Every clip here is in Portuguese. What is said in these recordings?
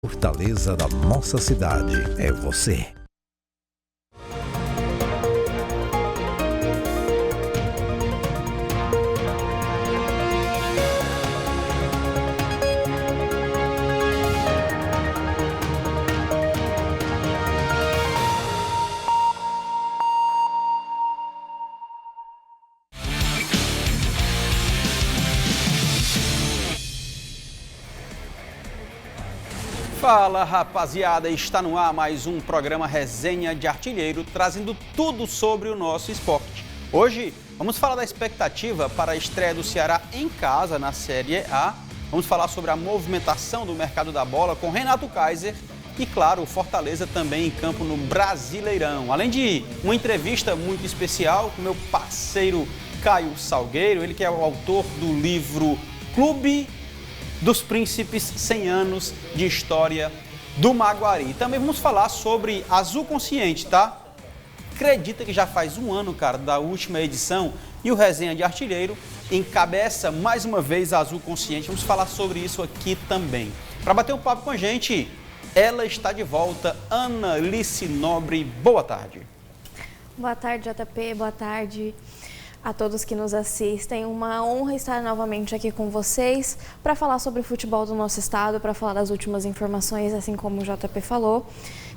Fortaleza da nossa cidade é você. Fala, rapaziada, está no ar mais um programa Resenha de Artilheiro, trazendo tudo sobre o nosso esporte. Hoje vamos falar da expectativa para a estreia do Ceará em casa na Série A. Vamos falar sobre a movimentação do mercado da bola com Renato Kaiser e, claro, o Fortaleza também em campo no Brasileirão. Além de uma entrevista muito especial com meu parceiro Caio Salgueiro, ele que é o autor do livro Clube dos Príncipes, 100 anos de história do Maguari. Também vamos falar sobre Azul Consciente, tá? Acredita que já faz um ano, cara, da última edição e o Resenha de Artilheiro encabeça mais uma vez a Azul Consciente. Vamos falar sobre isso aqui também. Para bater um papo com a gente, ela está de volta, Analice Nobre. Boa tarde. Boa tarde, JP. Boa tarde a todos que nos assistem. Uma honra estar novamente aqui com vocês para falar sobre o futebol do nosso estado, para falar das últimas informações, assim como o JP falou.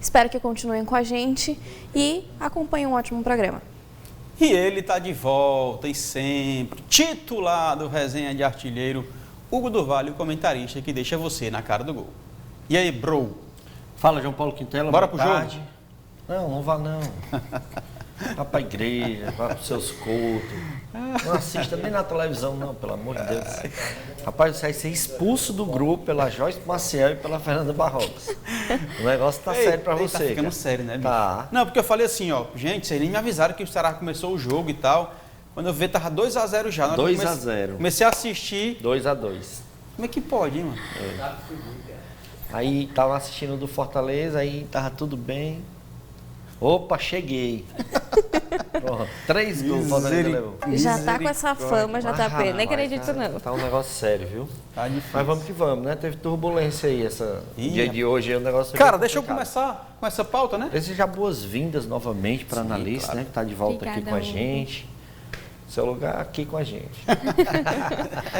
Espero que continuem com a gente e acompanhem um ótimo programa. E ele está de volta e sempre, titular do Resenha de Artilheiro, Hugo Durvalho, o comentarista que deixa você na cara do gol. E aí, bro? Fala, João Paulo Quintela. Bora pro jogo? Não vá não. Vá pra igreja, vá pros seus cultos. Não assista nem na televisão, não, pelo amor de Deus. Rapaz, você vai ser expulso do grupo pela Joyce Maciel e pela Fernanda Barrocas. O negócio tá sério pra você. Tá ficando sério, né, bicho? Tá. Não, porque eu falei assim, ó, gente, vocês nem me avisaram que o Ceará começou o jogo e tal. Quando eu vi, tava 2-0 já. 2-0. Comecei a assistir. 2-2. Como é que pode, hein, mano? Aí tava assistindo do Fortaleza, aí tava tudo bem. Opa, cheguei. Porra, 3 gols o Fortaleza levou. Já tá com essa fama, JP. Nem acredito, não. Tá um negócio sério, viu? Tá difícil. Mas vamos que vamos, né? Teve turbulência aí, dia de hoje, é um negócio. Cara, deixa eu começar com essa pauta, né? Desejar boas-vindas novamente para a Analice, claro, né? Que está de volta aqui com a gente. Seu lugar aqui com a gente.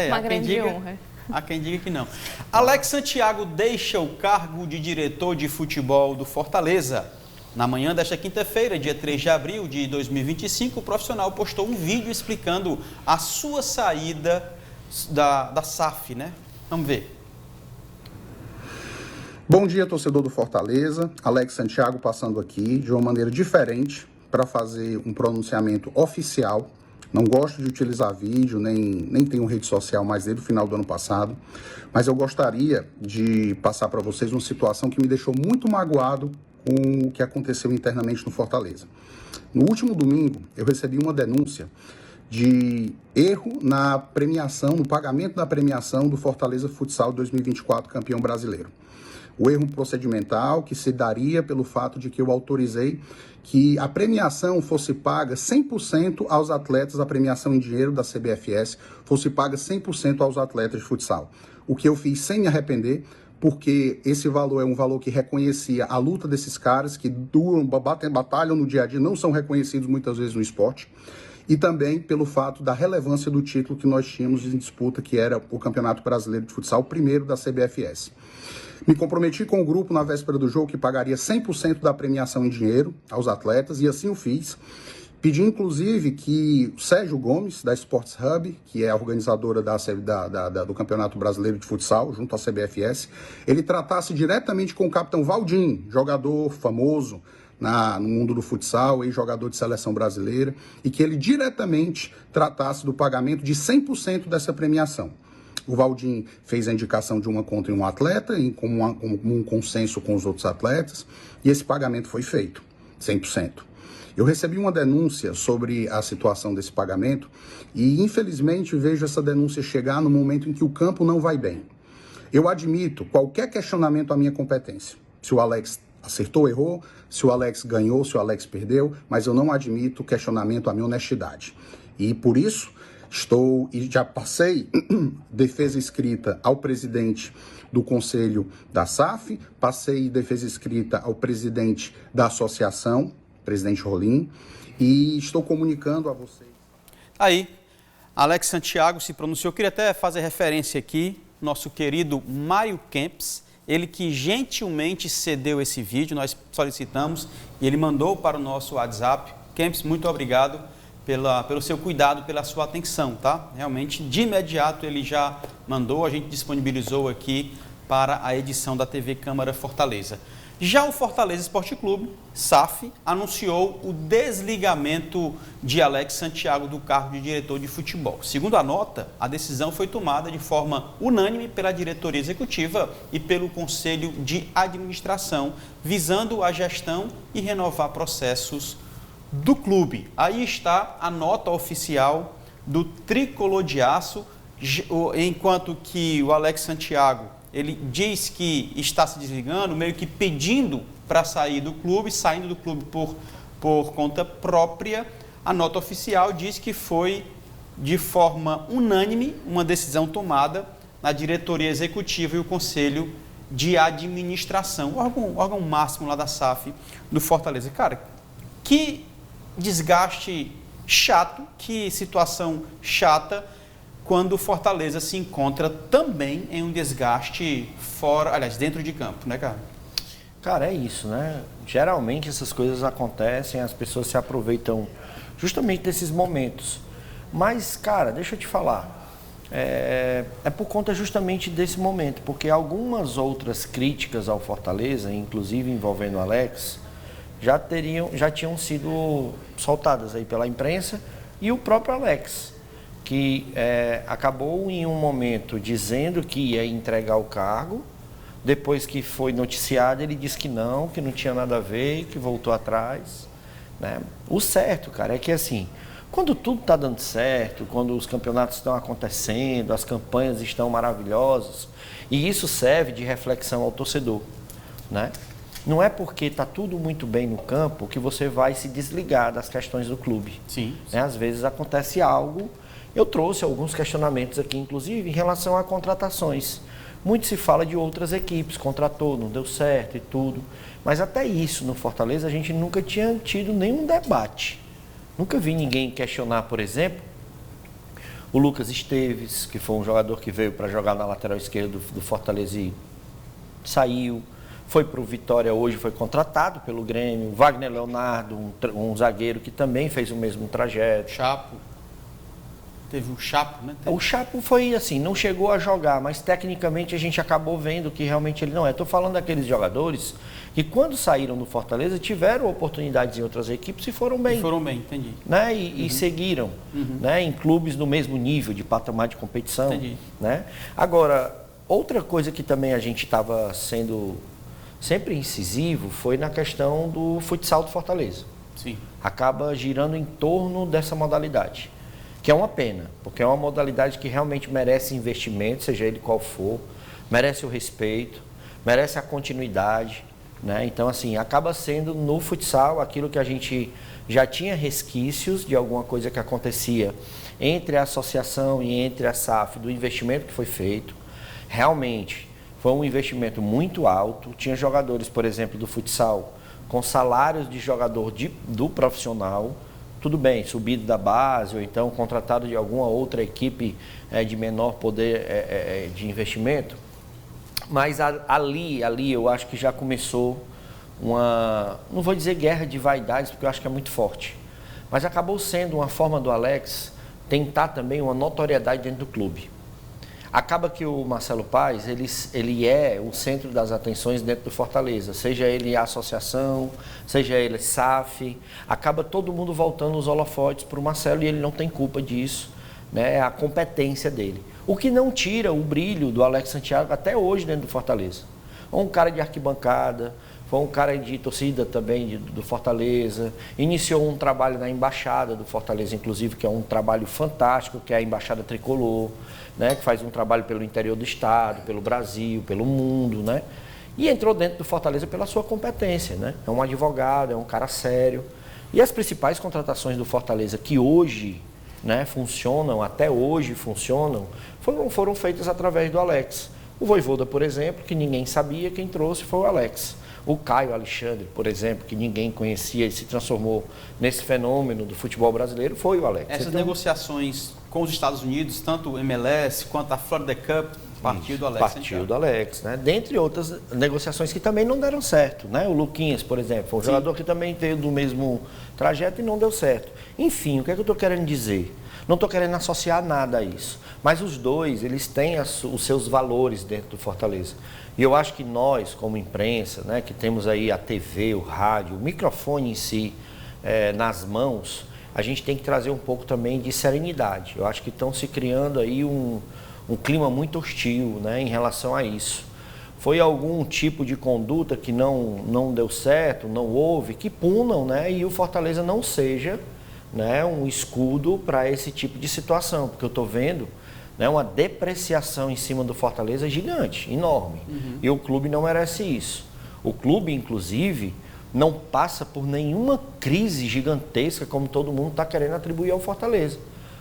Uma grande honra. Há quem diga que não. Alex Santiago deixa o cargo de diretor de futebol do Fortaleza. Na manhã desta quinta-feira, dia 3 de abril de 2025, o profissional postou um vídeo explicando a sua saída da SAF, né? Vamos ver. Bom dia, torcedor do Fortaleza. Alex Santiago passando aqui de uma maneira diferente para fazer um pronunciamento oficial. Não gosto de utilizar vídeo, nem tenho rede social mais desde o final do ano passado, mas eu gostaria de passar para vocês uma situação que me deixou muito magoado com o que aconteceu internamente no Fortaleza. No último domingo, eu recebi uma denúncia de erro na premiação, no pagamento da premiação do Fortaleza Futsal 2024 campeão brasileiro. O erro procedimental que se daria pelo fato de que eu autorizei que a premiação fosse paga 100% aos atletas, a premiação em dinheiro da CBFS fosse paga 100% aos atletas de futsal. O que eu fiz sem me arrepender, porque esse valor é um valor que reconhecia a luta desses caras que batalham no dia a dia, não são reconhecidos muitas vezes no esporte, e também pelo fato da relevância do título que nós tínhamos em disputa, que era o Campeonato Brasileiro de Futsal, o primeiro da CBFS. Me comprometi com o grupo na véspera do jogo que pagaria 100% da premiação em dinheiro aos atletas, e assim o fiz. Pedi, inclusive, que o Sérgio Gomes, da Sports Hub, que é a organizadora do Campeonato Brasileiro de Futsal, junto à CBFS, ele tratasse diretamente com o capitão Valdim, jogador famoso no mundo do futsal, ex-jogador de seleção brasileira, e que ele diretamente tratasse do pagamento de 100% dessa premiação. O Valdim fez a indicação de uma conta em um atleta, em um consenso com os outros atletas, e esse pagamento foi feito, 100%. Eu recebi uma denúncia sobre a situação desse pagamento e, infelizmente, vejo essa denúncia chegar no momento em que o campo não vai bem. Eu admito qualquer questionamento à minha competência. Se o Alex acertou, errou, se o Alex ganhou, se o Alex perdeu, mas eu não admito questionamento à minha honestidade. E, por isso, Estou e já passei defesa escrita ao presidente do Conselho da SAF, passei defesa escrita ao presidente da associação, presidente Rolim, e estou comunicando a vocês. Aí, Alex Santiago se pronunciou. Eu queria até fazer referência aqui, nosso querido Mário Kempis, ele que gentilmente cedeu esse vídeo, nós solicitamos e ele mandou para o nosso WhatsApp. Kempis, muito obrigado pelo seu cuidado, pela sua atenção, tá? Realmente, de imediato ele já mandou, a gente disponibilizou aqui para a edição da TV Câmara Fortaleza. Já o Fortaleza Esporte Clube, SAF, anunciou o desligamento de Alex Santiago do cargo de diretor de futebol. Segundo a nota, a decisão foi tomada de forma unânime pela diretoria executiva e pelo Conselho de Administração, visando a gestão e renovar processos do clube. Aí está a nota oficial do Tricolor de Aço, enquanto que o Alex Santiago, ele diz que está se desligando, meio que pedindo para sair do clube, saindo do clube por conta própria. A nota oficial diz que foi de forma unânime uma decisão tomada na diretoria executiva e o Conselho de Administração, o órgão máximo lá da SAF do Fortaleza. Cara, que desgaste chato, que situação chata, quando o Fortaleza se encontra também em um desgaste fora, aliás, dentro de campo, né, cara? Cara, é isso, né? Geralmente essas coisas acontecem, as pessoas se aproveitam justamente desses momentos. Mas, cara, deixa eu te falar, é por conta justamente desse momento, porque algumas outras críticas ao Fortaleza, inclusive envolvendo o Alex, já tinham sido soltadas aí pela imprensa e o próprio Alex, que acabou em um momento dizendo que ia entregar o cargo, depois que foi noticiado ele disse que não tinha nada a ver, que voltou atrás, né? O certo, cara, é que assim, quando tudo está dando certo, quando os campeonatos estão acontecendo, as campanhas estão maravilhosas, e isso serve de reflexão ao torcedor, né? Não é porque está tudo muito bem no campo que você vai se desligar das questões do clube. Sim. Né? Às vezes acontece algo. Eu trouxe alguns questionamentos aqui, inclusive, em relação a contratações. Muito se fala de outras equipes, contratou, não deu certo e tudo. Mas até isso, no Fortaleza, a gente nunca tinha tido nenhum debate. Nunca vi ninguém questionar, por exemplo, o Lucas Esteves, que foi um jogador que veio para jogar na lateral esquerda do Fortaleza e saiu. Foi para o Vitória hoje, foi contratado pelo Grêmio. Wagner Leonardo, um zagueiro que também fez o mesmo trajeto. Chapo. Teve o Chapo, né? O Chapo foi assim, não chegou a jogar, mas tecnicamente a gente acabou vendo que realmente ele não é. Estou falando daqueles jogadores que quando saíram do Fortaleza tiveram oportunidades em outras equipes e foram bem. Entendi. Né? E seguiram, né? Em clubes do mesmo nível de patamar de competição. Entendi. Né? Agora, outra coisa que também a gente estava sendo sempre incisivo foi na questão do futsal do Fortaleza. Sim. Acaba girando em torno dessa modalidade, que é uma pena, porque é uma modalidade que realmente merece investimento, seja ele qual for, merece o respeito, merece a continuidade, né? Então, assim, acaba sendo no futsal aquilo que a gente já tinha resquícios de alguma coisa que acontecia entre a associação e entre a SAF, do investimento que foi feito. Realmente, foi um investimento muito alto. Tinha jogadores, por exemplo, do futsal, com salários de jogador do profissional, tudo bem, subido da base, ou então contratado de alguma outra equipe de menor poder de investimento. Mas ali eu acho que já começou uma, não vou dizer guerra de vaidades, porque eu acho que é muito forte, mas acabou sendo uma forma do Alex tentar também uma notoriedade dentro do clube. Acaba que o Marcelo Paes, ele é o centro das atenções dentro do Fortaleza, seja ele a associação, seja ele SAF, acaba todo mundo voltando os holofotes para o Marcelo e ele não tem culpa disso, né? É a competência dele. O que não tira o brilho do Alex Santiago até hoje dentro do Fortaleza. Um cara de arquibancada, foi um cara de torcida também do Fortaleza, iniciou um trabalho na Embaixada do Fortaleza, inclusive, que é um trabalho fantástico, que é a Embaixada Tricolor, né, que faz um trabalho pelo interior do estado, pelo Brasil, pelo mundo, né? E entrou dentro do Fortaleza pela sua competência, né? É um advogado, é um cara sério. E as principais contratações do Fortaleza, que hoje né, funcionam, até hoje funcionam, foram feitas através do Alex. O Vojvoda, por exemplo, que ninguém sabia, quem trouxe foi o Alex. O Caio Alexandre, por exemplo, que ninguém conhecia e se transformou nesse fenômeno do futebol brasileiro, foi o Alex. Essas negociações com os Estados Unidos, tanto o MLS quanto a Florida Cup, partiu do Alex. Partiu do Alex, né? Dentre outras negociações que também não deram certo, né? O Luquinhas, por exemplo, foi um jogador que também veio do mesmo trajeto e não deu certo. Enfim, o que é que eu estou querendo dizer? Não estou querendo associar nada a isso, mas os dois, eles têm os seus valores dentro do Fortaleza. E eu acho que nós, como imprensa, né, que temos aí a TV, o rádio, o microfone em si nas mãos, a gente tem que trazer um pouco também de serenidade. Eu acho que estão se criando aí um clima muito hostil, né, em relação a isso. Foi algum tipo de conduta que não deu certo, não houve, que punam, né, e o Fortaleza não seja, né, um escudo para esse tipo de situação, porque eu estou vendo, né, uma depreciação em cima do Fortaleza gigante, enorme. E o clube não merece isso. O clube, inclusive, não passa por nenhuma crise gigantesca como todo mundo está querendo atribuir ao Fortaleza.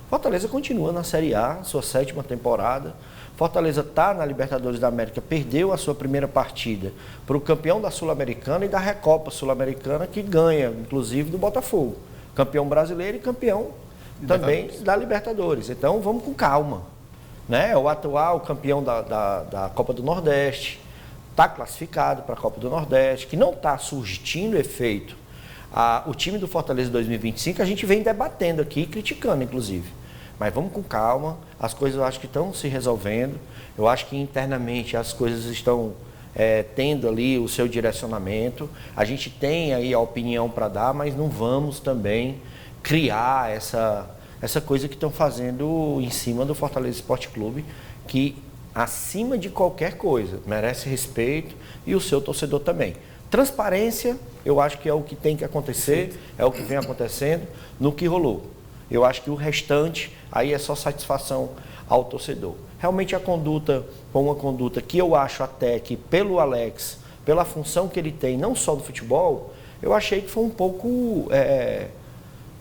Fortaleza continua na Série A, sua 7ª temporada. Fortaleza está na Libertadores da América, perdeu a sua primeira partida para o campeão da Sul-Americana e da Recopa Sul-Americana, que ganha, inclusive, do Botafogo. Campeão brasileiro e campeão também da Libertadores. Então, vamos com calma. Né? O atual campeão da Copa do Nordeste está classificado para a Copa do Nordeste, que não está surtindo efeito. O time do Fortaleza 2025 a gente vem debatendo aqui, criticando inclusive. Mas vamos com calma, as coisas eu acho que estão se resolvendo, eu acho que internamente as coisas estão tendo ali o seu direcionamento, a gente tem aí a opinião para dar, mas não vamos também criar essa coisa que estão fazendo em cima do Fortaleza Esporte Clube, que acima de qualquer coisa merece respeito e o seu torcedor também. Transparência, eu acho que é o que tem que acontecer, é o que vem acontecendo no que rolou. Eu acho que o restante aí é só satisfação ao torcedor. Realmente a conduta foi uma conduta que eu acho até que pelo Alex, pela função que ele tem, não só do futebol, eu achei que foi um pouco,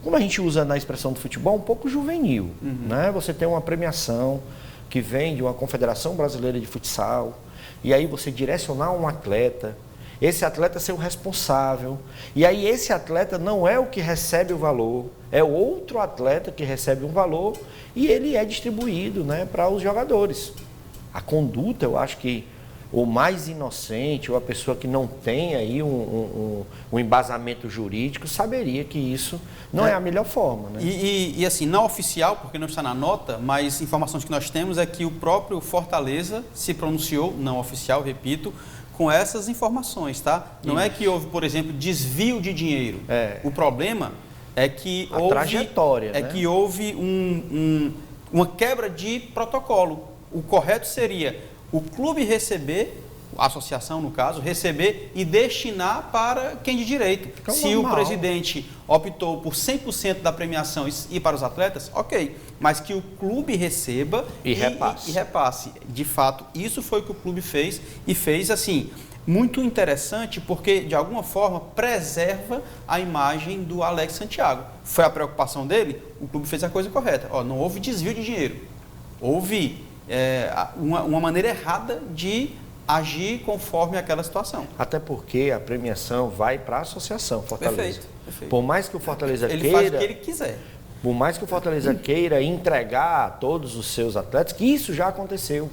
como a gente usa na expressão do futebol, um pouco juvenil. Né? Você tem uma premiação que vem de uma Confederação Brasileira de Futsal, e aí você direcionar um atleta, esse atleta ser o responsável, e aí esse atleta não é o que recebe o valor, é outro atleta que recebe um valor e ele é distribuído, né, para os jogadores. A conduta, eu acho que o mais inocente, ou a pessoa que não tem aí um embasamento jurídico, saberia que isso não é a melhor forma. Né? E assim, não oficial, porque não está na nota, mas informações que nós temos é que o próprio Fortaleza se pronunciou, não oficial, repito, com essas informações, tá? Não é que houve, por exemplo, desvio de dinheiro. O problema é que houve uma quebra de protocolo. O correto seria o clube receber, a associação no caso, receber e destinar para quem de direito. Se o presidente optou por 100% da premiação e para os atletas, ok. Mas que o clube receba e repasse. De fato, isso foi o que o clube fez e fez assim, muito interessante porque de alguma forma preserva a imagem do Alex Santiago. Foi a preocupação dele, o clube fez a coisa correta. Não houve desvio de dinheiro, houve uma maneira errada de agir conforme aquela situação. Até porque a premiação vai para a associação Fortaleza. Perfeito. Por mais que o Fortaleza ele faz o que ele quiser. Por mais que o Fortaleza queira entregar a todos os seus atletas, que isso já aconteceu.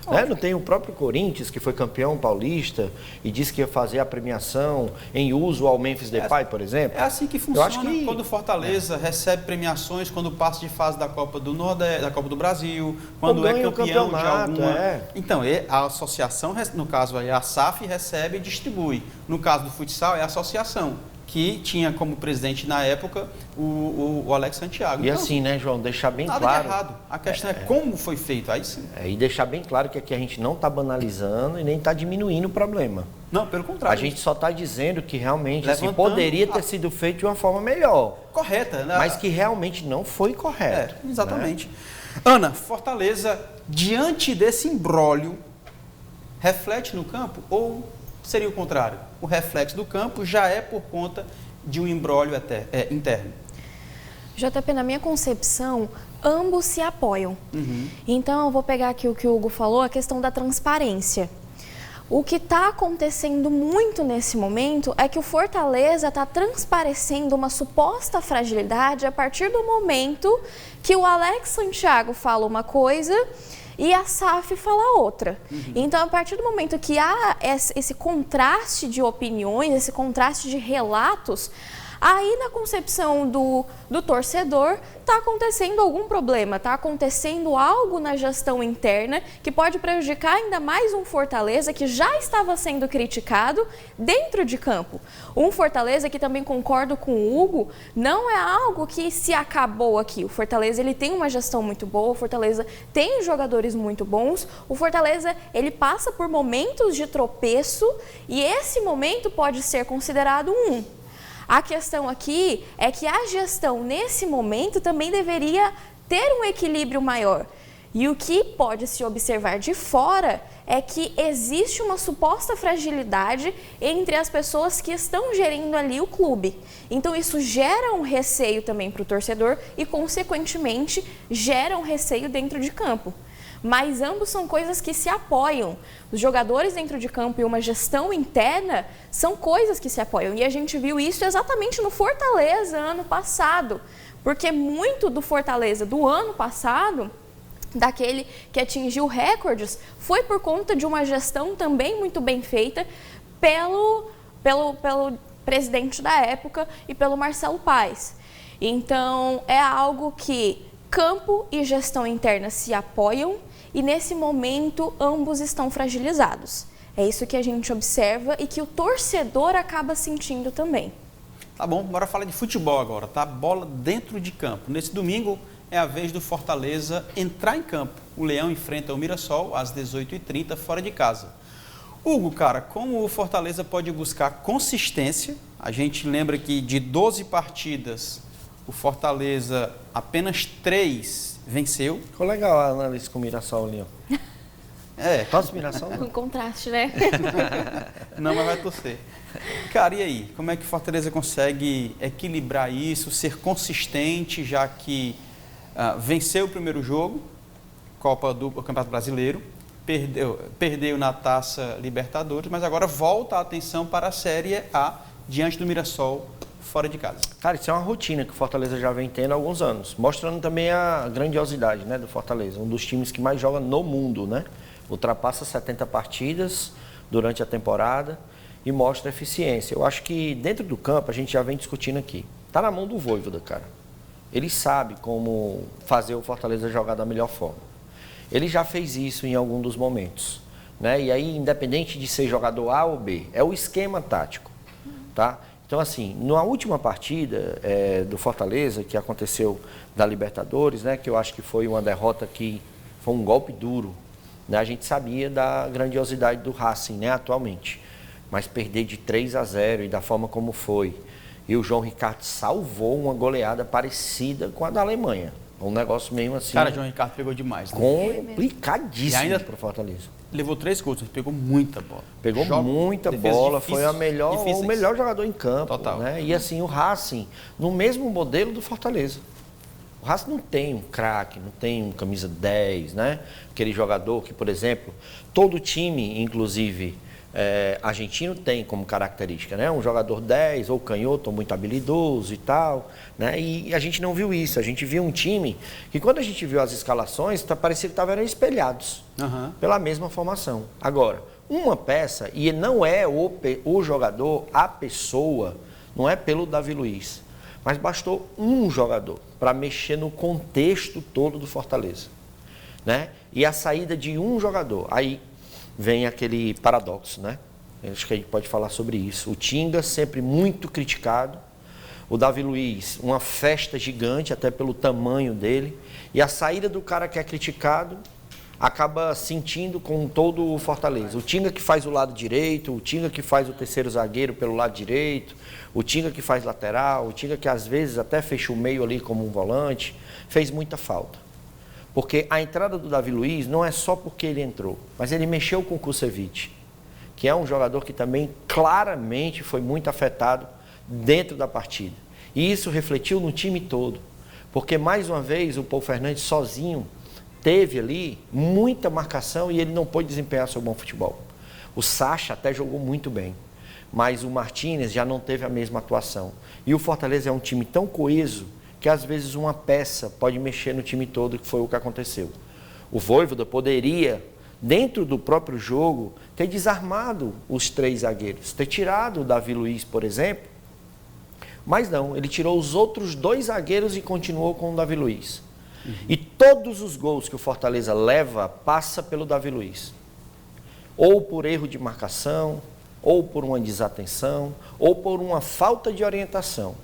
Né? Não tem o próprio Corinthians, que foi campeão paulista e disse que ia fazer a premiação em uso ao Memphis Depay, por exemplo. É assim que funciona quando o Fortaleza recebe premiações, quando passa de fase da Copa do Nordeste, da Copa do Brasil, quando é campeão de alguma... Então, a associação, no caso aí, a SAF recebe e distribui. No caso do futsal, é a associação, que tinha como presidente na época o Alex Santiago. E então, assim, né, João, deixar bem claro... Nada de errado. A questão é como foi feito, aí sim. E deixar bem claro que aqui a gente não está banalizando e nem está diminuindo o problema. Não, pelo contrário. A gente só está dizendo que realmente assim, poderia ter sido feito de uma forma melhor. Correta, né? Mas que realmente não foi correto. Exatamente. Né? Ana, Fortaleza, diante desse imbróglio, reflete no campo ou seria o contrário? O reflexo do campo já é por conta de um imbróglio interno. JP, na minha concepção, ambos se apoiam. Então, eu vou pegar aqui o que o Hugo falou, a questão da transparência. O que está acontecendo muito nesse momento é que o Fortaleza está transparecendo uma suposta fragilidade a partir do momento que o Alex Santiago fala uma coisa e a SAF fala outra. Então, a partir do momento que há esse contraste de opiniões, esse contraste de relatos, aí na concepção do torcedor está acontecendo algum problema, está acontecendo algo na gestão interna que pode prejudicar ainda mais um Fortaleza que já estava sendo criticado dentro de campo. Um Fortaleza que também concordo com o Hugo, não é algo que se acabou aqui. O Fortaleza ele tem uma gestão muito boa, o Fortaleza tem jogadores muito bons, o Fortaleza ele passa por momentos de tropeço e esse momento pode ser considerado um. A questão aqui é que a gestão, nesse momento, também deveria ter um equilíbrio maior. E o que pode se observar de fora é que existe uma suposta fragilidade entre as pessoas que estão gerindo ali o clube. Então, isso gera um receio também para o torcedor e, consequentemente, gera um receio dentro de campo. Mas ambos são coisas que se apoiam. Os jogadores dentro de campo e uma gestão interna são coisas que se apoiam. E a gente viu isso exatamente no Fortaleza ano passado. Porque muito do Fortaleza do ano passado, daquele que atingiu recordes, foi por conta de uma gestão também muito bem feita pelo presidente da época e pelo Marcelo Paes. Então, é algo que campo e gestão interna se apoiam e, nesse momento, ambos estão fragilizados. É isso que a gente observa e que o torcedor acaba sentindo também. Tá bom, bora falar de futebol agora, tá? Bola dentro de campo. Nesse domingo é a vez do Fortaleza entrar em campo. O Leão enfrenta o Mirassol às 18h30, fora de casa. Hugo, cara, como o Fortaleza pode buscar consistência? A gente lembra que de 12 partidas, o Fortaleza apenas 3 venceu. Ficou legal a análise com o Mirassol ali, ó. É. Torce o Mirassol? Um contraste, né? Não, mas vai torcer. Cara, e aí? Como é que o Fortaleza consegue equilibrar isso, ser consistente, já que venceu o primeiro jogo, Copa do Campeonato Brasileiro, perdeu na Taça Libertadores, mas agora volta a atenção para a Série A, diante do Mirassol, fora de casa. Cara, isso é uma rotina que o Fortaleza já vem tendo há alguns anos, mostrando também a grandiosidade, né, do Fortaleza, um dos times que mais joga no mundo, né? Ultrapassa 70 partidas durante a temporada e mostra eficiência. Eu acho que dentro do campo, a gente já vem discutindo aqui, tá na mão do Vojvoda, cara. Ele sabe como fazer o Fortaleza jogar da melhor forma. Ele já fez isso em algum dos momentos, né? E aí, independente de ser jogador A ou B, é o esquema tático, tá? Então, assim, na última partida do Fortaleza, que aconteceu da Libertadores, né, que eu acho que foi uma derrota que foi um golpe duro, né, a gente sabia da grandiosidade do Racing, né, atualmente, mas perder de 3-0 e da forma como foi, e o João Ricardo salvou uma goleada parecida com a da Alemanha, um negócio mesmo assim... Cara, o João Ricardo pegou demais, né? Complicadíssimo para o Fortaleza. Levou 3 gols, mas pegou muita bola. Pegou muita bola, difíceis, foi o melhor jogador em campo. Total. Né? E assim, o Racing, no mesmo modelo do Fortaleza. O Racing não tem um craque, não tem um camisa 10, né? Aquele jogador que, por exemplo, todo time, inclusive argentino, tem como característica, né? Um jogador 10 ou canhoto, ou muito habilidoso e tal, né? E a gente não viu isso, a gente viu um time que, quando a gente viu as escalações, parecia que estavam espelhados pela mesma formação. Agora, uma peça, e não é o jogador, a pessoa, não é pelo Davi Luiz, mas bastou um jogador para mexer no contexto todo do Fortaleza, né? E a saída de um jogador, aí vem aquele paradoxo, né? Acho que a gente pode falar sobre isso. O Tinga, sempre muito criticado. O Davi Luiz, uma festa gigante, até pelo tamanho dele. E a saída do cara que é criticado acaba sentindo com todo o Fortaleza. O Tinga que faz o lado direito, o Tinga que faz o terceiro zagueiro pelo lado direito, o Tinga que faz lateral, o Tinga que às vezes até fecha o meio ali como um volante, fez muita falta. Porque a entrada do Davi Luiz não é só porque ele entrou, mas ele mexeu com o Kusevich, que é um jogador que também claramente foi muito afetado dentro da partida. E isso refletiu no time todo. Porque, mais uma vez, o Paulo Fernandes sozinho teve ali muita marcação e ele não pôde desempenhar seu bom futebol. O Sacha até jogou muito bem, mas o Martínez já não teve a mesma atuação. E o Fortaleza é um time tão coeso que às vezes uma peça pode mexer no time todo, que foi o que aconteceu. O Vojvoda poderia, dentro do próprio jogo, ter desarmado os 3 zagueiros, ter tirado o Davi Luiz, por exemplo, mas não, ele tirou os outros 2 zagueiros e continuou com o Davi Luiz. E todos os gols que o Fortaleza leva, passa pelo Davi Luiz. Ou por erro de marcação, ou por uma desatenção, ou por uma falta de orientação.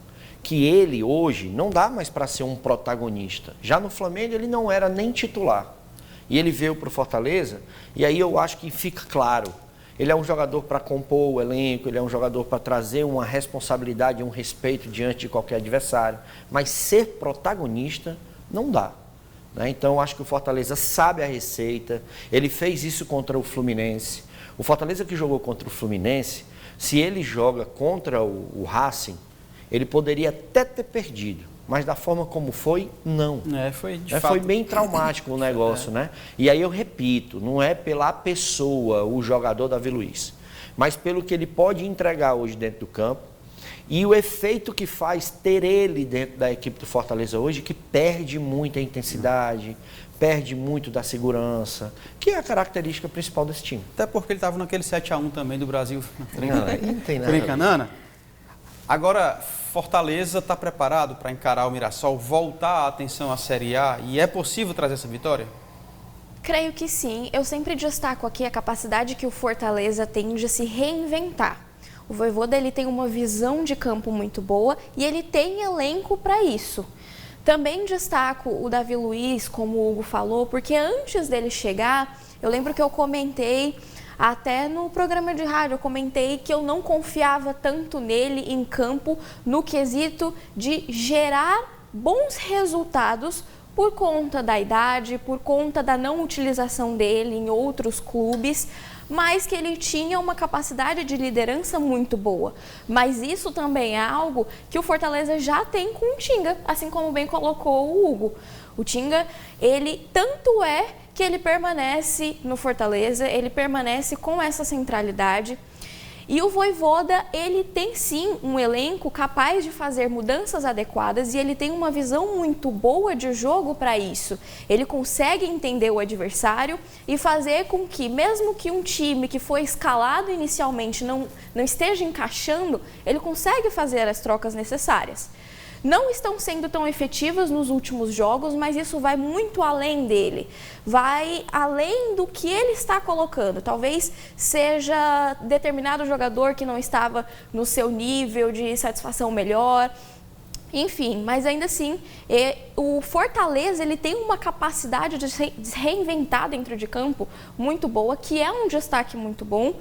Que ele, hoje, não dá mais para ser um protagonista. Já no Flamengo, ele não era nem titular. E ele veio para o Fortaleza, e aí eu acho que fica claro. Ele é um jogador para compor o elenco, ele é um jogador para trazer uma responsabilidade, um respeito diante de qualquer adversário. Mas ser protagonista não dá. Né? Então, eu acho que o Fortaleza sabe a receita. Ele fez isso contra o Fluminense. O Fortaleza que jogou contra o Fluminense, se ele joga contra o Racing, ele poderia até ter perdido. Mas da forma como foi, não. Foi bem traumático o negócio, né? E aí eu repito, não é pela pessoa, o jogador Davi Luiz, mas pelo que ele pode entregar hoje dentro do campo e o efeito que faz ter ele dentro da equipe do Fortaleza hoje, que perde muita intensidade, perde muito da segurança, que é a característica principal desse time. Até porque ele estava naquele 7-1 também do Brasil. Não tem nada. Brincanana. Agora, Fortaleza está preparado para encarar o Mirassol, voltar a atenção à Série A e é possível trazer essa vitória? Creio que sim. Eu sempre destaco aqui a capacidade que o Fortaleza tem de se reinventar. O Vojvoda, ele tem uma visão de campo muito boa e ele tem elenco para isso. Também destaco o Davi Luiz, como o Hugo falou, porque antes dele chegar, eu lembro que eu comentei, até no programa de rádio, eu comentei que eu não confiava tanto nele em campo no quesito de gerar bons resultados por conta da idade, por conta da não utilização dele em outros clubes, mas que ele tinha uma capacidade de liderança muito boa. Mas isso também é algo que o Fortaleza já tem com o Tinga, assim como bem colocou o Hugo. O Tinga, ele tanto é que ele permanece no Fortaleza, ele permanece com essa centralidade. E o Vojvoda, ele tem sim um elenco capaz de fazer mudanças adequadas e ele tem uma visão muito boa de jogo para isso. Ele consegue entender o adversário e fazer com que, mesmo que um time que foi escalado inicialmente não esteja encaixando, ele consegue fazer as trocas necessárias. Não estão sendo tão efetivas nos últimos jogos, mas isso vai muito além dele. Vai além do que ele está colocando. Talvez seja determinado jogador que não estava no seu nível de satisfação melhor. Enfim, mas ainda assim, o Fortaleza, ele tem uma capacidade de se reinventar dentro de campo muito boa, que é um destaque muito bom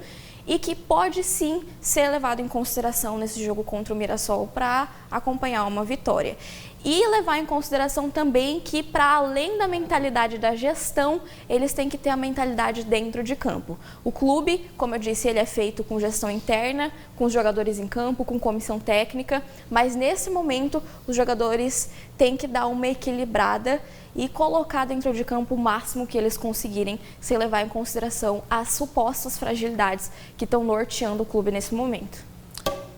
e que pode sim ser levado em consideração nesse jogo contra o Mirassol para acompanhar uma vitória. E levar em consideração também que, para além da mentalidade da gestão, eles têm que ter a mentalidade dentro de campo. O clube, como eu disse, ele é feito com gestão interna, com os jogadores em campo, com comissão técnica, mas nesse momento os jogadores têm que dar uma equilibrada e colocar dentro de campo o máximo que eles conseguirem, sem levar em consideração as supostas fragilidades que estão norteando o clube nesse momento.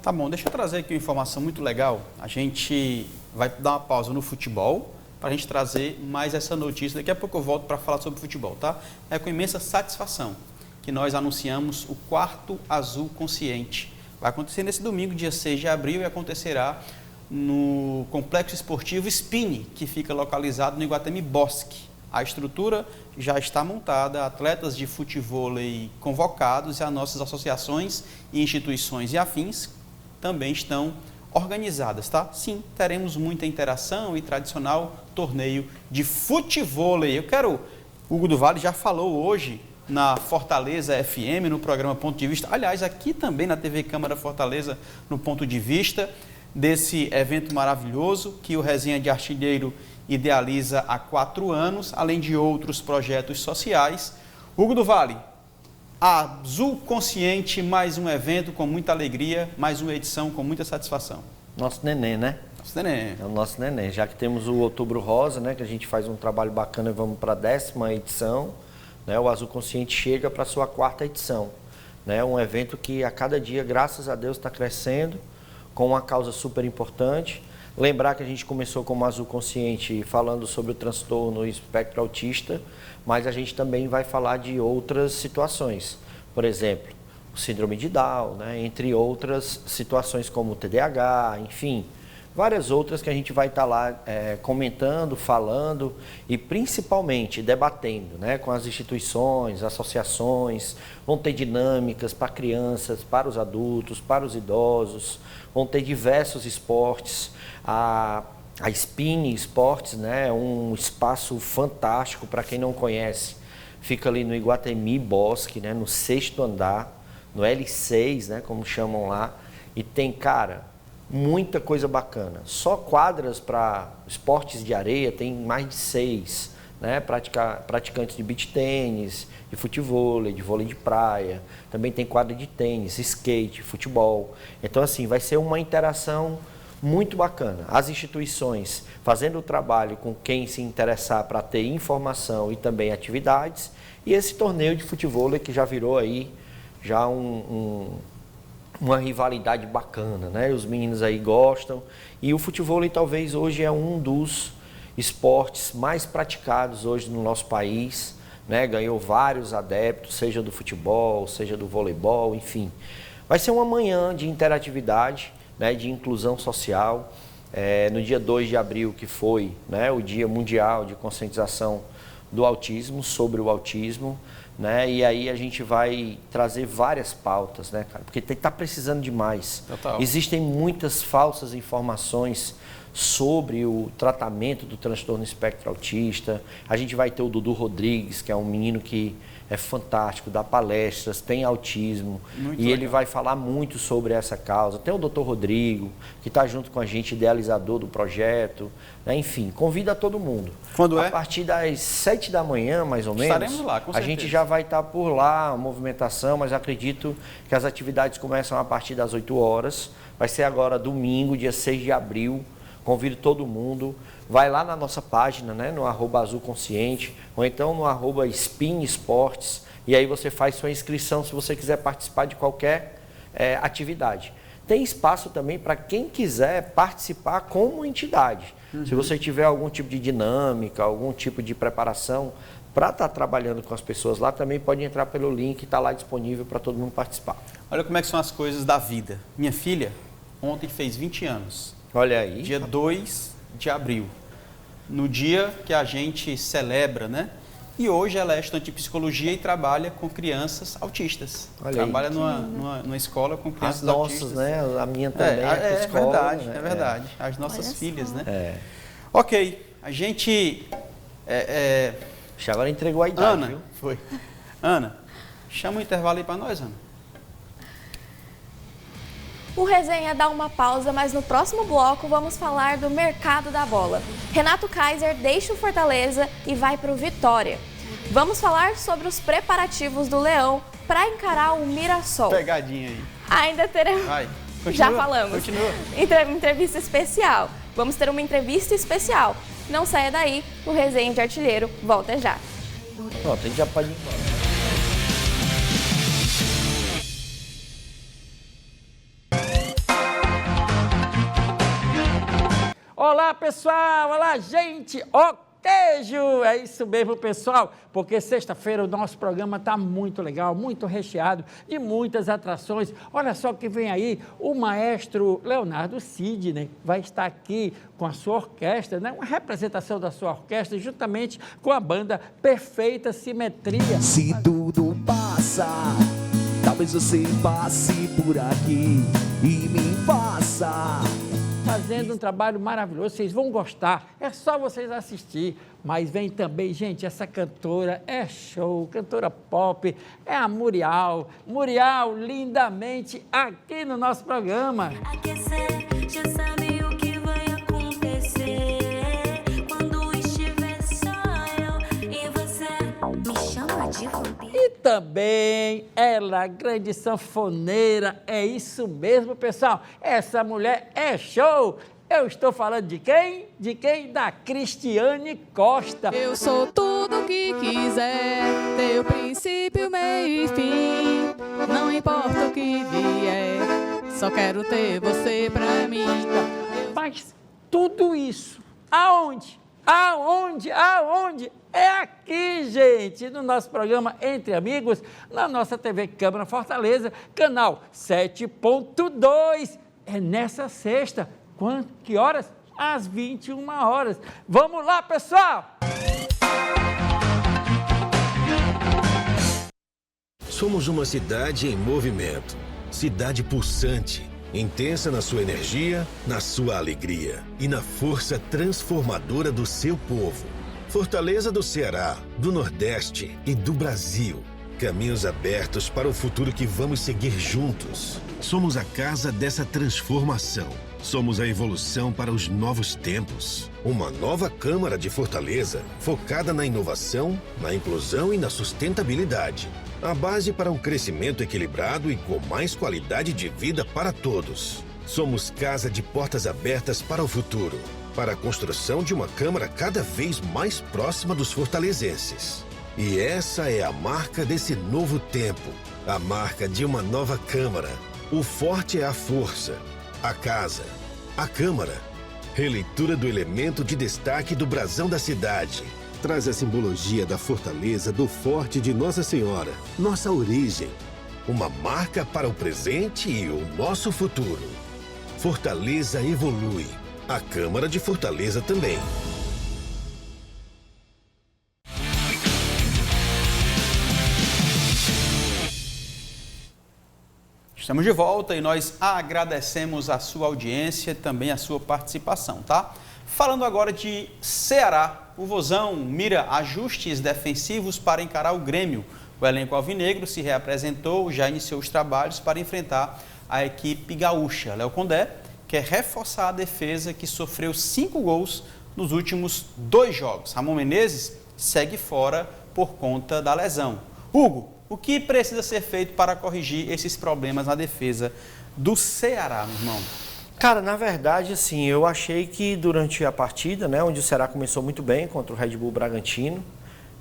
Tá bom, deixa eu trazer aqui uma informação muito legal. A gente vai dar uma pausa no futebol para a gente trazer mais essa notícia. Daqui a pouco eu volto para falar sobre futebol, tá? É com imensa satisfação que nós anunciamos o Quarto Azul Consciente. Vai acontecer nesse domingo, dia 6 de abril, e acontecerá no Complexo Esportivo Spini, que fica localizado no Iguatemi Bosque. A estrutura já está montada, atletas de futevôlei convocados e as nossas associações e instituições e afins também estão organizadas, tá? Sim, teremos muita interação e tradicional torneio de futevôlei. Hugo do Vale já falou hoje na Fortaleza FM, no programa Ponto de Vista, aliás, aqui também na TV Câmara Fortaleza, no Ponto de Vista, desse evento maravilhoso que o Resenha de Artilheiro idealiza há 4 anos, além de outros projetos sociais. Hugo do Vale, Azul Consciente, mais um evento com muita alegria, mais uma edição com muita satisfação. Nosso neném, né? Nosso neném. É o nosso neném. Já que temos o Outubro Rosa, né, que a gente faz um trabalho bacana e vamos para a 10ª edição, né, o Azul Consciente chega para a sua 4ª edição. Né, um evento que a cada dia, graças a Deus, está crescendo, com uma causa super importante. Lembrar que a gente começou como Azul Consciente falando sobre o transtorno espectro autista, mas a gente também vai falar de outras situações. Por exemplo, o síndrome de Down, né, entre outras situações como o TDAH, enfim, várias outras que a gente vai estar lá comentando, falando e principalmente debatendo, né, com as instituições, associações. Vão ter dinâmicas para crianças, para os adultos, para os idosos, vão ter diversos esportes. A Spin Esportes, né, um espaço fantástico para quem não conhece, fica ali no Iguatemi Bosque, né, no 6º andar, no L6, né, como chamam lá, e tem, cara, muita coisa bacana. Só quadras para esportes de areia tem mais de 6, né? Praticantes de beach tênis, de futevôlei, de vôlei de praia. Também tem quadra de tênis, skate, futebol. Então, assim, vai ser uma interação muito bacana. As instituições fazendo o trabalho com quem se interessar para ter informação e também atividades. E esse torneio de futevôlei que já virou aí já uma rivalidade bacana, né? Os meninos aí gostam. E o futevôlei talvez hoje é um dos esportes mais praticados hoje no nosso país, né? Ganhou vários adeptos, seja do futebol, seja do voleibol, enfim. Vai ser uma manhã de interatividade, né? De inclusão social. No dia 2 de abril, que foi, né, o Dia Mundial de Conscientização do Autismo, sobre o autismo, né? E aí a gente vai trazer várias pautas, né, cara? Porque está precisando demais. Total. Existem muitas falsas informações sobre o tratamento do transtorno espectro autista. A gente vai ter o Dudu Rodrigues, que é um menino que é fantástico, dá palestras, tem autismo, Muito e legal. ele vai falar muito sobre essa causa. Tem o Dr. Rodrigo, que está junto com a gente, idealizador do projeto, né? Enfim, convida todo mundo. Quando é? A partir das 7 da manhã, mais ou menos, Estaremos lá, com a certeza. gente já vai estar por lá, a movimentação, mas acredito que as atividades começam a partir das 8 horas. Vai ser agora domingo, dia 6 de abril. Convido todo mundo, vai lá na nossa página, né, no @azulconsciente, ou então no @Spin Esportes, e aí você faz sua inscrição se você quiser participar de qualquer atividade. Tem espaço também para quem quiser participar como entidade. Se você tiver algum tipo de dinâmica, algum tipo de preparação para estar trabalhando com as pessoas lá, também pode entrar pelo link que está lá disponível para todo mundo participar. Olha como é que são as coisas da vida. Minha filha ontem fez 20 anos. Olha aí. Dia 2 de abril, no dia que a gente celebra, né? E hoje ela é estudante de psicologia e trabalha com crianças autistas. Olha aí. Trabalha numa escola com As crianças nossas, autistas. né? A minha também é psicóloga, verdade, né? é verdade. As nossas Olha filhas, só. né? É. Ok, a gente... Agora entregou a idade, Ana, viu? foi. Ana, chama o intervalo aí para nós, Ana. O Resenha dá uma pausa, mas no próximo bloco vamos falar do mercado da bola. Renato Kaiser deixa o Fortaleza e vai para o Vitória. Vamos falar sobre os preparativos do Leão para encarar o Mirassol. Pegadinha aí. Ainda teremos... Vai. Continua, Já falamos. Continua. Entrevista especial. Vamos ter uma entrevista especial. Não saia daí, o Resenha de Artilheiro volta já. Pronto, a gente já pode ir embora. Olá, pessoal! Olá, gente! Ó, queijo! É isso mesmo, pessoal, porque sexta-feira o nosso programa está muito legal, muito recheado de muitas atrações. Olha só que vem aí, o maestro Leonardo Sidney vai estar aqui com a sua orquestra, né? Uma representação da sua orquestra, juntamente com a banda Perfeita Simetria. Se tudo passa, talvez você passe por aqui e me faça. Fazendo um trabalho maravilhoso, vocês vão gostar, é só vocês assistir. Mas vem também, gente, essa cantora é show, cantora pop, é a Murial. Murial, lindamente, aqui no nosso programa. Aquecer, já sabe o que vai acontecer quando estiver só eu e você. Me chama de vampiro. E também ela, grande sanfoneira, é isso mesmo, pessoal. Essa mulher é show. Eu estou falando de quem? De quem? Da Cristiane Costa. Eu sou tudo o que quiser, teu princípio, meio e fim. Não importa o que vier, só quero ter você pra mim. Mas tudo isso, aonde? Aonde? É aqui, gente, no nosso programa Entre Amigos, na nossa TV Câmara Fortaleza, canal 7.2. É nessa sexta. Que horas? Às 21 horas. Vamos lá, pessoal! Somos uma cidade em movimento, cidade pulsante, intensa na sua energia, na sua alegria e na força transformadora do seu povo. Fortaleza do Ceará, do Nordeste e do Brasil. Caminhos abertos para o futuro que vamos seguir juntos. Somos a casa dessa transformação. Somos a evolução para os novos tempos. Uma nova Câmara de Fortaleza focada na inovação, na inclusão e na sustentabilidade. A base para um crescimento equilibrado e com mais qualidade de vida para todos. Somos casa de portas abertas para o futuro, para a construção de uma Câmara cada vez mais próxima dos fortalezenses. E essa é a marca desse novo tempo, a marca de uma nova Câmara. O forte é a força, a casa, a Câmara. Releitura do elemento de destaque do brasão da cidade. Traz a simbologia da fortaleza do forte de Nossa Senhora, nossa origem. Uma marca para o presente e o nosso futuro. Fortaleza evolui. A Câmara de Fortaleza também. Estamos de volta e nós agradecemos a sua audiência e também a sua participação, tá? Falando agora de Ceará, o Vozão mira ajustes defensivos para encarar o Grêmio. O elenco alvinegro se reapresentou, já iniciou os trabalhos para enfrentar a equipe gaúcha. Léo Condé quer reforçar a defesa que sofreu 5 gols nos últimos 2 jogos. Ramon Menezes segue fora por conta da lesão. Hugo, o que precisa ser feito para corrigir esses problemas na defesa do Ceará, meu irmão? Cara, na verdade, assim, eu achei que durante a partida, né, onde o Ceará começou muito bem contra o Red Bull Bragantino,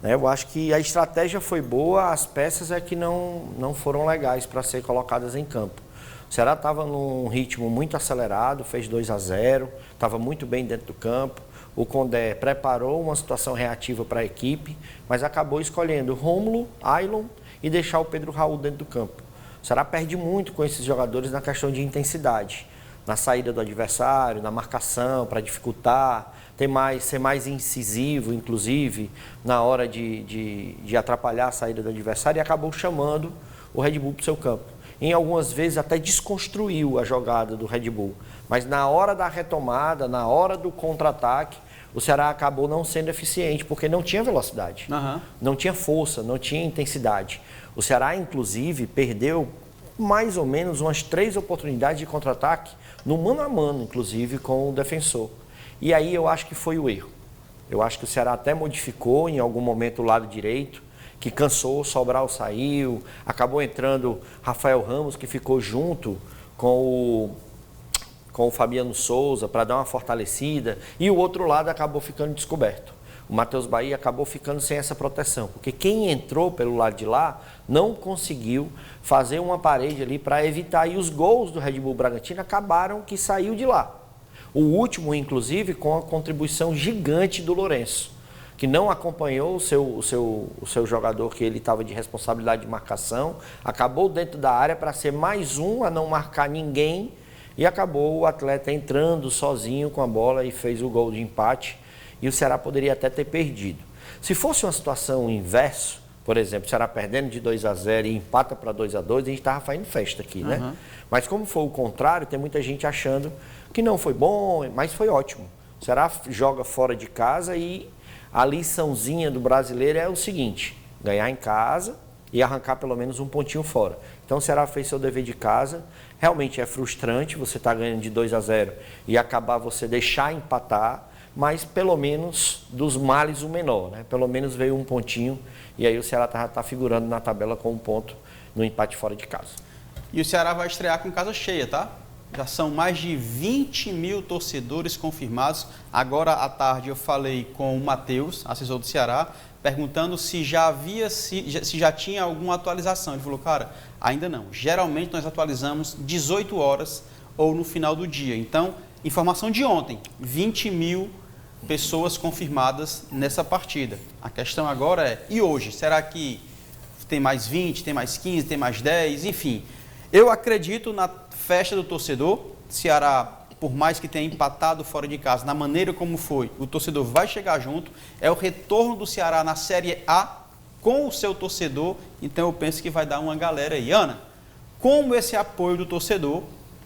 né, eu acho que a estratégia foi boa, as peças é que não foram legais para ser colocadas em campo. O Ceará estava num ritmo muito acelerado, fez 2-0, estava muito bem dentro do campo. O Condé preparou uma situação reativa para a equipe, mas acabou escolhendo Rômulo, Ailon e deixar o Pedro Raul dentro do campo. O Ceará perde muito com esses jogadores na questão de intensidade, na saída do adversário, na marcação, para dificultar, ser mais incisivo, inclusive, na hora de atrapalhar a saída do adversário, e acabou chamando o Red Bull para o seu campo. Em algumas vezes até desconstruiu a jogada do Red Bull, mas na hora da retomada, na hora do contra-ataque, o Ceará acabou não sendo eficiente, porque não tinha velocidade, não tinha força, não tinha intensidade. O Ceará, inclusive, perdeu mais ou menos umas 3 oportunidades de contra-ataque, no mano a mano, inclusive, com o defensor. E aí eu acho que foi o erro. Eu acho que o Ceará até modificou em algum momento o lado direito, que cansou, Sobral saiu, acabou entrando Rafael Ramos, que ficou junto com o Fabiano Souza para dar uma fortalecida, e o outro lado acabou ficando descoberto. O Matheus Bahia acabou ficando sem essa proteção, porque quem entrou pelo lado de lá não conseguiu fazer uma parede ali para evitar, e os gols do Red Bull Bragantino acabaram que saiu de lá. O último, inclusive, com a contribuição gigante do Lourenço, que não acompanhou o seu jogador, que ele estava de responsabilidade de marcação, acabou dentro da área para ser mais um a não marcar ninguém, e acabou o atleta entrando sozinho com a bola e fez o gol de empate, e o Ceará poderia até ter perdido. Se fosse uma situação inverso, por exemplo, o Ceará perdendo de 2-0 e empata para 2-2, a gente estava fazendo festa aqui, né? Mas como foi o contrário, tem muita gente achando que não foi bom, mas foi ótimo. O Ceará joga fora de casa e a liçãozinha do brasileiro é o seguinte: ganhar em casa e arrancar pelo menos um pontinho fora. Então o Ceará fez seu dever de casa. Realmente é frustrante você estar ganhando de 2-0 e acabar você deixar empatar, mas pelo menos dos males o menor, né? Pelo menos veio um pontinho e aí o Ceará está figurando na tabela com um ponto no empate fora de casa. E o Ceará vai estrear com casa cheia, tá? Já são mais de 20 mil torcedores confirmados. Agora à tarde eu falei com o Matheus, assessor do Ceará, perguntando se já tinha alguma atualização. Ele falou, cara, ainda não. Geralmente nós atualizamos 18 horas ou no final do dia. Então, informação de ontem, 20 mil pessoas confirmadas nessa partida. A questão agora é, e hoje? Será que tem mais 20, tem mais 15, tem mais 10? Enfim, eu acredito na festa do torcedor. Ceará, por mais que tenha empatado fora de casa, na maneira como foi, o torcedor vai chegar junto. É o retorno do Ceará na Série A com o seu torcedor. Então eu penso que vai dar uma galera aí. Ana, como esse apoio do torcedor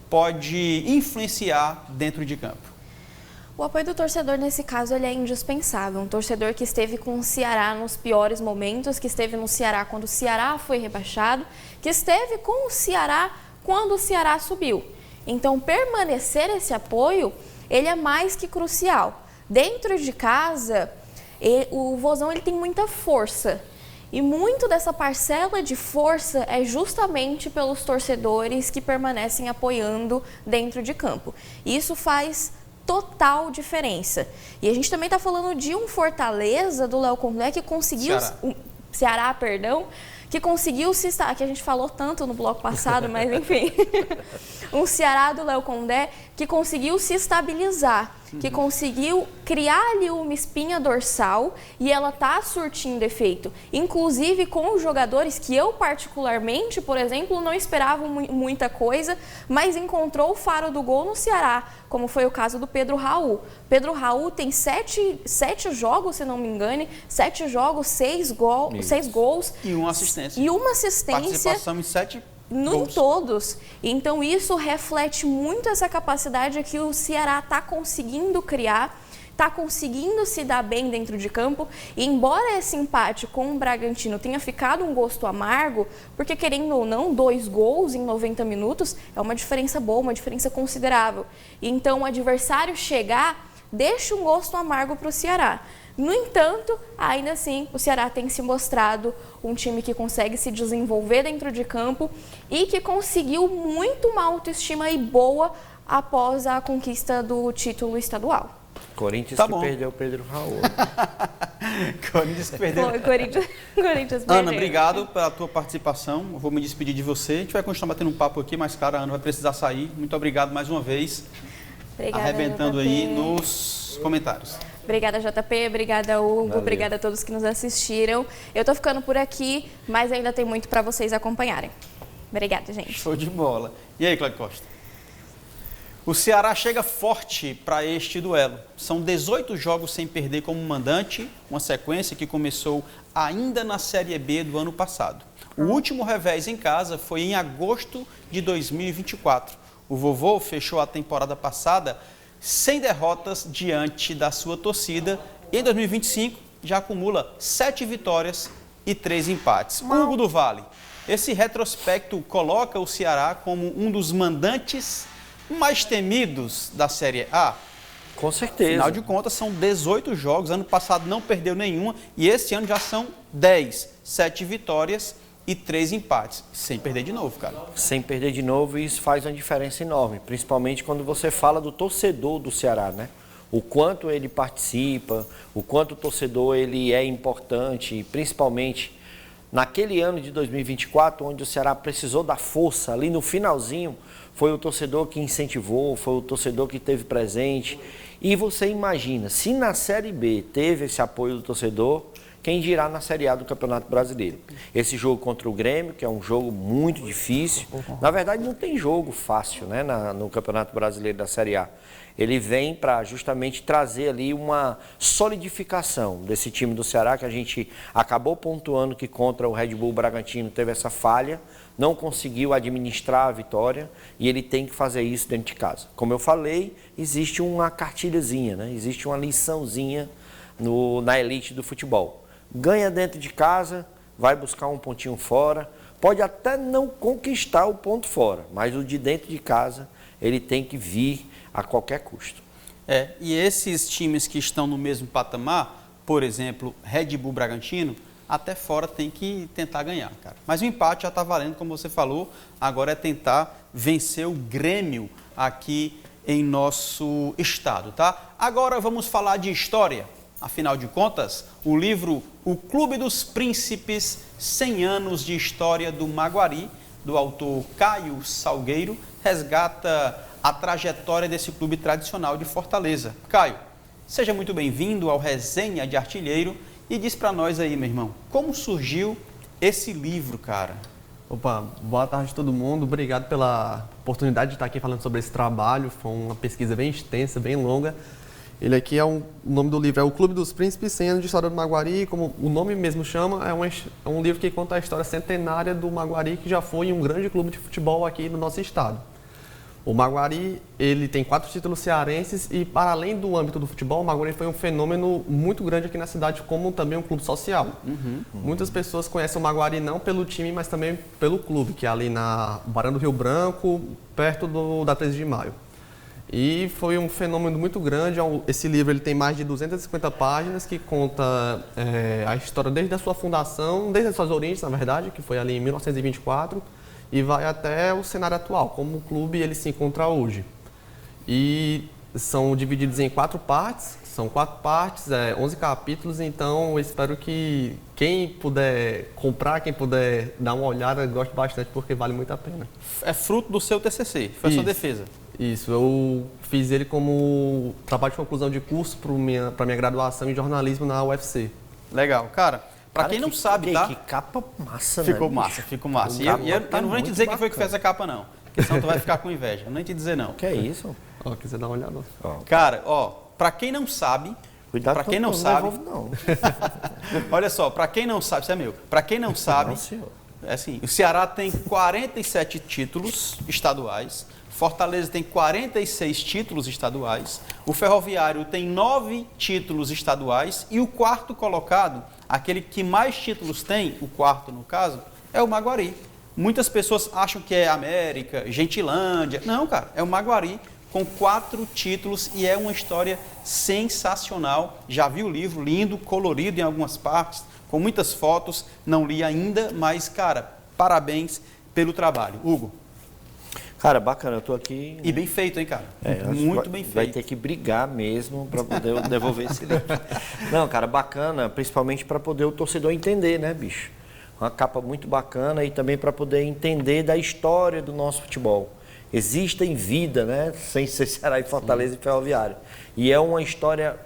pode influenciar dentro de campo? O apoio do torcedor, nesse caso, ele é indispensável. Um torcedor que esteve com o Ceará nos piores momentos, que esteve no Ceará quando o Ceará foi rebaixado, que esteve com o Ceará quando o Ceará subiu. Então, permanecer esse apoio, ele é mais que crucial. Dentro de casa, o Vozão ele tem muita força. E muito dessa parcela de força é justamente pelos torcedores que permanecem apoiando dentro de campo. Isso faz total diferença. E a gente também está falando de um Fortaleza do Léo Condé que conseguiu... Ceará, que conseguiu se... que a gente falou tanto no bloco passado, mas enfim. Um Ceará do Léo Condé que conseguiu se estabilizar, que conseguiu criar ali uma espinha dorsal e ela está surtindo efeito. Inclusive com os jogadores que eu particularmente, por exemplo, não esperava muita coisa, mas encontrou o faro do gol no Ceará, como foi o caso do Pedro Raul. Pedro Raul tem 7 jogos, se não me engane, 7 jogos, 6 gols. E uma assistência. Participação em 7 em todos. Então isso reflete muito essa capacidade que o Ceará está conseguindo criar, está conseguindo se dar bem dentro de campo. E embora esse empate com o Bragantino tenha ficado um gosto amargo, porque querendo ou não, 2 gols em 90 minutos é uma diferença boa, uma diferença considerável. Então o adversário chegar deixa um gosto amargo para o Ceará. No entanto, ainda assim, o Ceará tem se mostrado um time que consegue se desenvolver dentro de campo e que conseguiu muito uma autoestima e boa após a conquista do título estadual. Corinthians Tá que bom. perdeu o Pedro Raul. Corinthians que perdeu. Corinthians perdeu. Ana, obrigado pela tua participação. Eu vou me despedir de você. A gente vai continuar batendo um papo aqui, mas, cara, a Ana vai precisar sair. Muito obrigado mais uma vez. Obrigada, arrebentando JP. aí nos comentários. Obrigada, JP. Obrigada, Hugo. Valeu. Obrigada a todos que nos assistiram. Eu tô ficando por aqui, mas ainda tem muito para vocês acompanharem. Obrigada, gente. Show de bola. E aí, Cláudio Costa? O Ceará chega forte para este duelo. São 18 jogos sem perder como mandante, uma sequência que começou ainda na Série B do ano passado. O último revés em casa foi em agosto de 2024. O Vovô fechou a temporada passada sem derrotas diante da sua torcida. E em 2025 já acumula 7 vitórias e 3 empates. Hugo do Vale, esse retrospecto coloca o Ceará como um dos mandantes mais temidos da Série A? Com certeza. Afinal de contas, são 18 jogos. Ano passado não perdeu nenhuma e esse ano já são 10. 7 vitórias e 3 empates. Sem perder de novo, cara. Sem perder de novo, e isso faz uma diferença enorme. Principalmente quando você fala do torcedor do Ceará, né? O quanto ele participa, o quanto o torcedor ele é importante, principalmente naquele ano de 2024, onde o Ceará precisou da força, ali no finalzinho, foi o torcedor que incentivou, foi o torcedor que esteve presente. E você imagina, se na Série B teve esse apoio do torcedor, quem dirá na Série A do Campeonato Brasileiro? Esse jogo contra o Grêmio, que é um jogo muito difícil. Na verdade, não tem jogo fácil, né, no Campeonato Brasileiro da Série A. Ele vem para justamente trazer ali uma solidificação desse time do Ceará, que a gente acabou pontuando que contra o Red Bull Bragantino teve essa falha, não conseguiu administrar a vitória e ele tem que fazer isso dentro de casa. Como eu falei, existe uma cartilhazinha, né? Existe uma liçãozinha na elite do futebol. Ganha dentro de casa, vai buscar um pontinho fora, pode até não conquistar o ponto fora, mas o de dentro de casa ele tem que vir a qualquer custo. E esses times que estão no mesmo patamar, por exemplo, Red Bull Bragantino, até fora tem que tentar ganhar, cara. Mas o empate já está valendo, como você falou, agora é tentar vencer o Grêmio aqui em nosso estado, tá? Agora vamos falar de história. Afinal de contas, o livro O Clube dos Príncipes, 100 anos de história do Maguari, do autor Caio Salgueiro, resgata a trajetória desse clube tradicional de Fortaleza. Caio, seja muito bem-vindo ao Resenha de Artilheiro e diz para nós aí, meu irmão, como surgiu esse livro, cara? Opa, boa tarde a todo mundo, obrigado pela oportunidade de estar aqui falando sobre esse trabalho, foi uma pesquisa bem extensa, bem longa. Ele aqui o nome do livro é O Clube dos Príncipes, 100 anos de história do Maguari, como o nome mesmo chama, é um livro que conta a história centenária do Maguari, que já foi um grande clube de futebol aqui no nosso estado. O Maguari, ele tem 4 títulos cearenses e, para além do âmbito do futebol, o Maguari foi um fenômeno muito grande aqui na cidade, como também um clube social. Muitas pessoas conhecem o Maguari não pelo time, mas também pelo clube, que é ali na Barão do Rio Branco, perto da 13 de Maio. E foi um fenômeno muito grande. Esse livro ele tem mais de 250 páginas, que conta a história desde a sua fundação, desde as suas origens, na verdade, que foi ali em 1924, e vai até o cenário atual, como o clube ele se encontra hoje. E são divididos em 4 partes, são 4 partes, 11 capítulos, então eu espero que quem puder comprar, quem puder dar uma olhada, goste bastante, porque vale muito a pena. É fruto do seu TCC, foi a sua defesa. Isso, eu fiz ele como trabalho de conclusão de curso para minha graduação em jornalismo na UFC. Legal, cara. Para quem não sabe, tá? Que capa massa, ficou né? massa, ficou massa. E eu não vou nem te dizer quem foi que fez a capa, não. Porque senão tu vai ficar com inveja. Eu não vou nem te dizer, não. Que é isso? Ó, quiser dar uma olhada. Cara, para quem não sabe... Cuidado, para quem não sabe... Não. Olha só, para quem não sabe, isso é meu. Para quem não sabe, é assim, o Ceará tem 47 títulos estaduais, Fortaleza tem 46 títulos estaduais, o Ferroviário tem 9 títulos estaduais e o quarto colocado, aquele que mais títulos tem, o quarto no caso, é o Maguari. Muitas pessoas acham que é América, Gentilândia. Não, cara, é o Maguari com 4 títulos e é uma história sensacional. Já vi o livro, lindo, colorido em algumas partes, com muitas fotos, não li ainda, mas, cara, parabéns pelo trabalho. Hugo. Cara, bacana, eu tô aqui... E bem feito, hein, cara? Muito bem feito. Vai ter que brigar mesmo para poder devolver esse livro. Não, cara, bacana, principalmente para poder o torcedor entender, né, bicho? Uma capa muito bacana e também para poder entender da história do nosso futebol. Existem vida, né, sem ser Ceará e Fortaleza e Ferroviário. E é uma história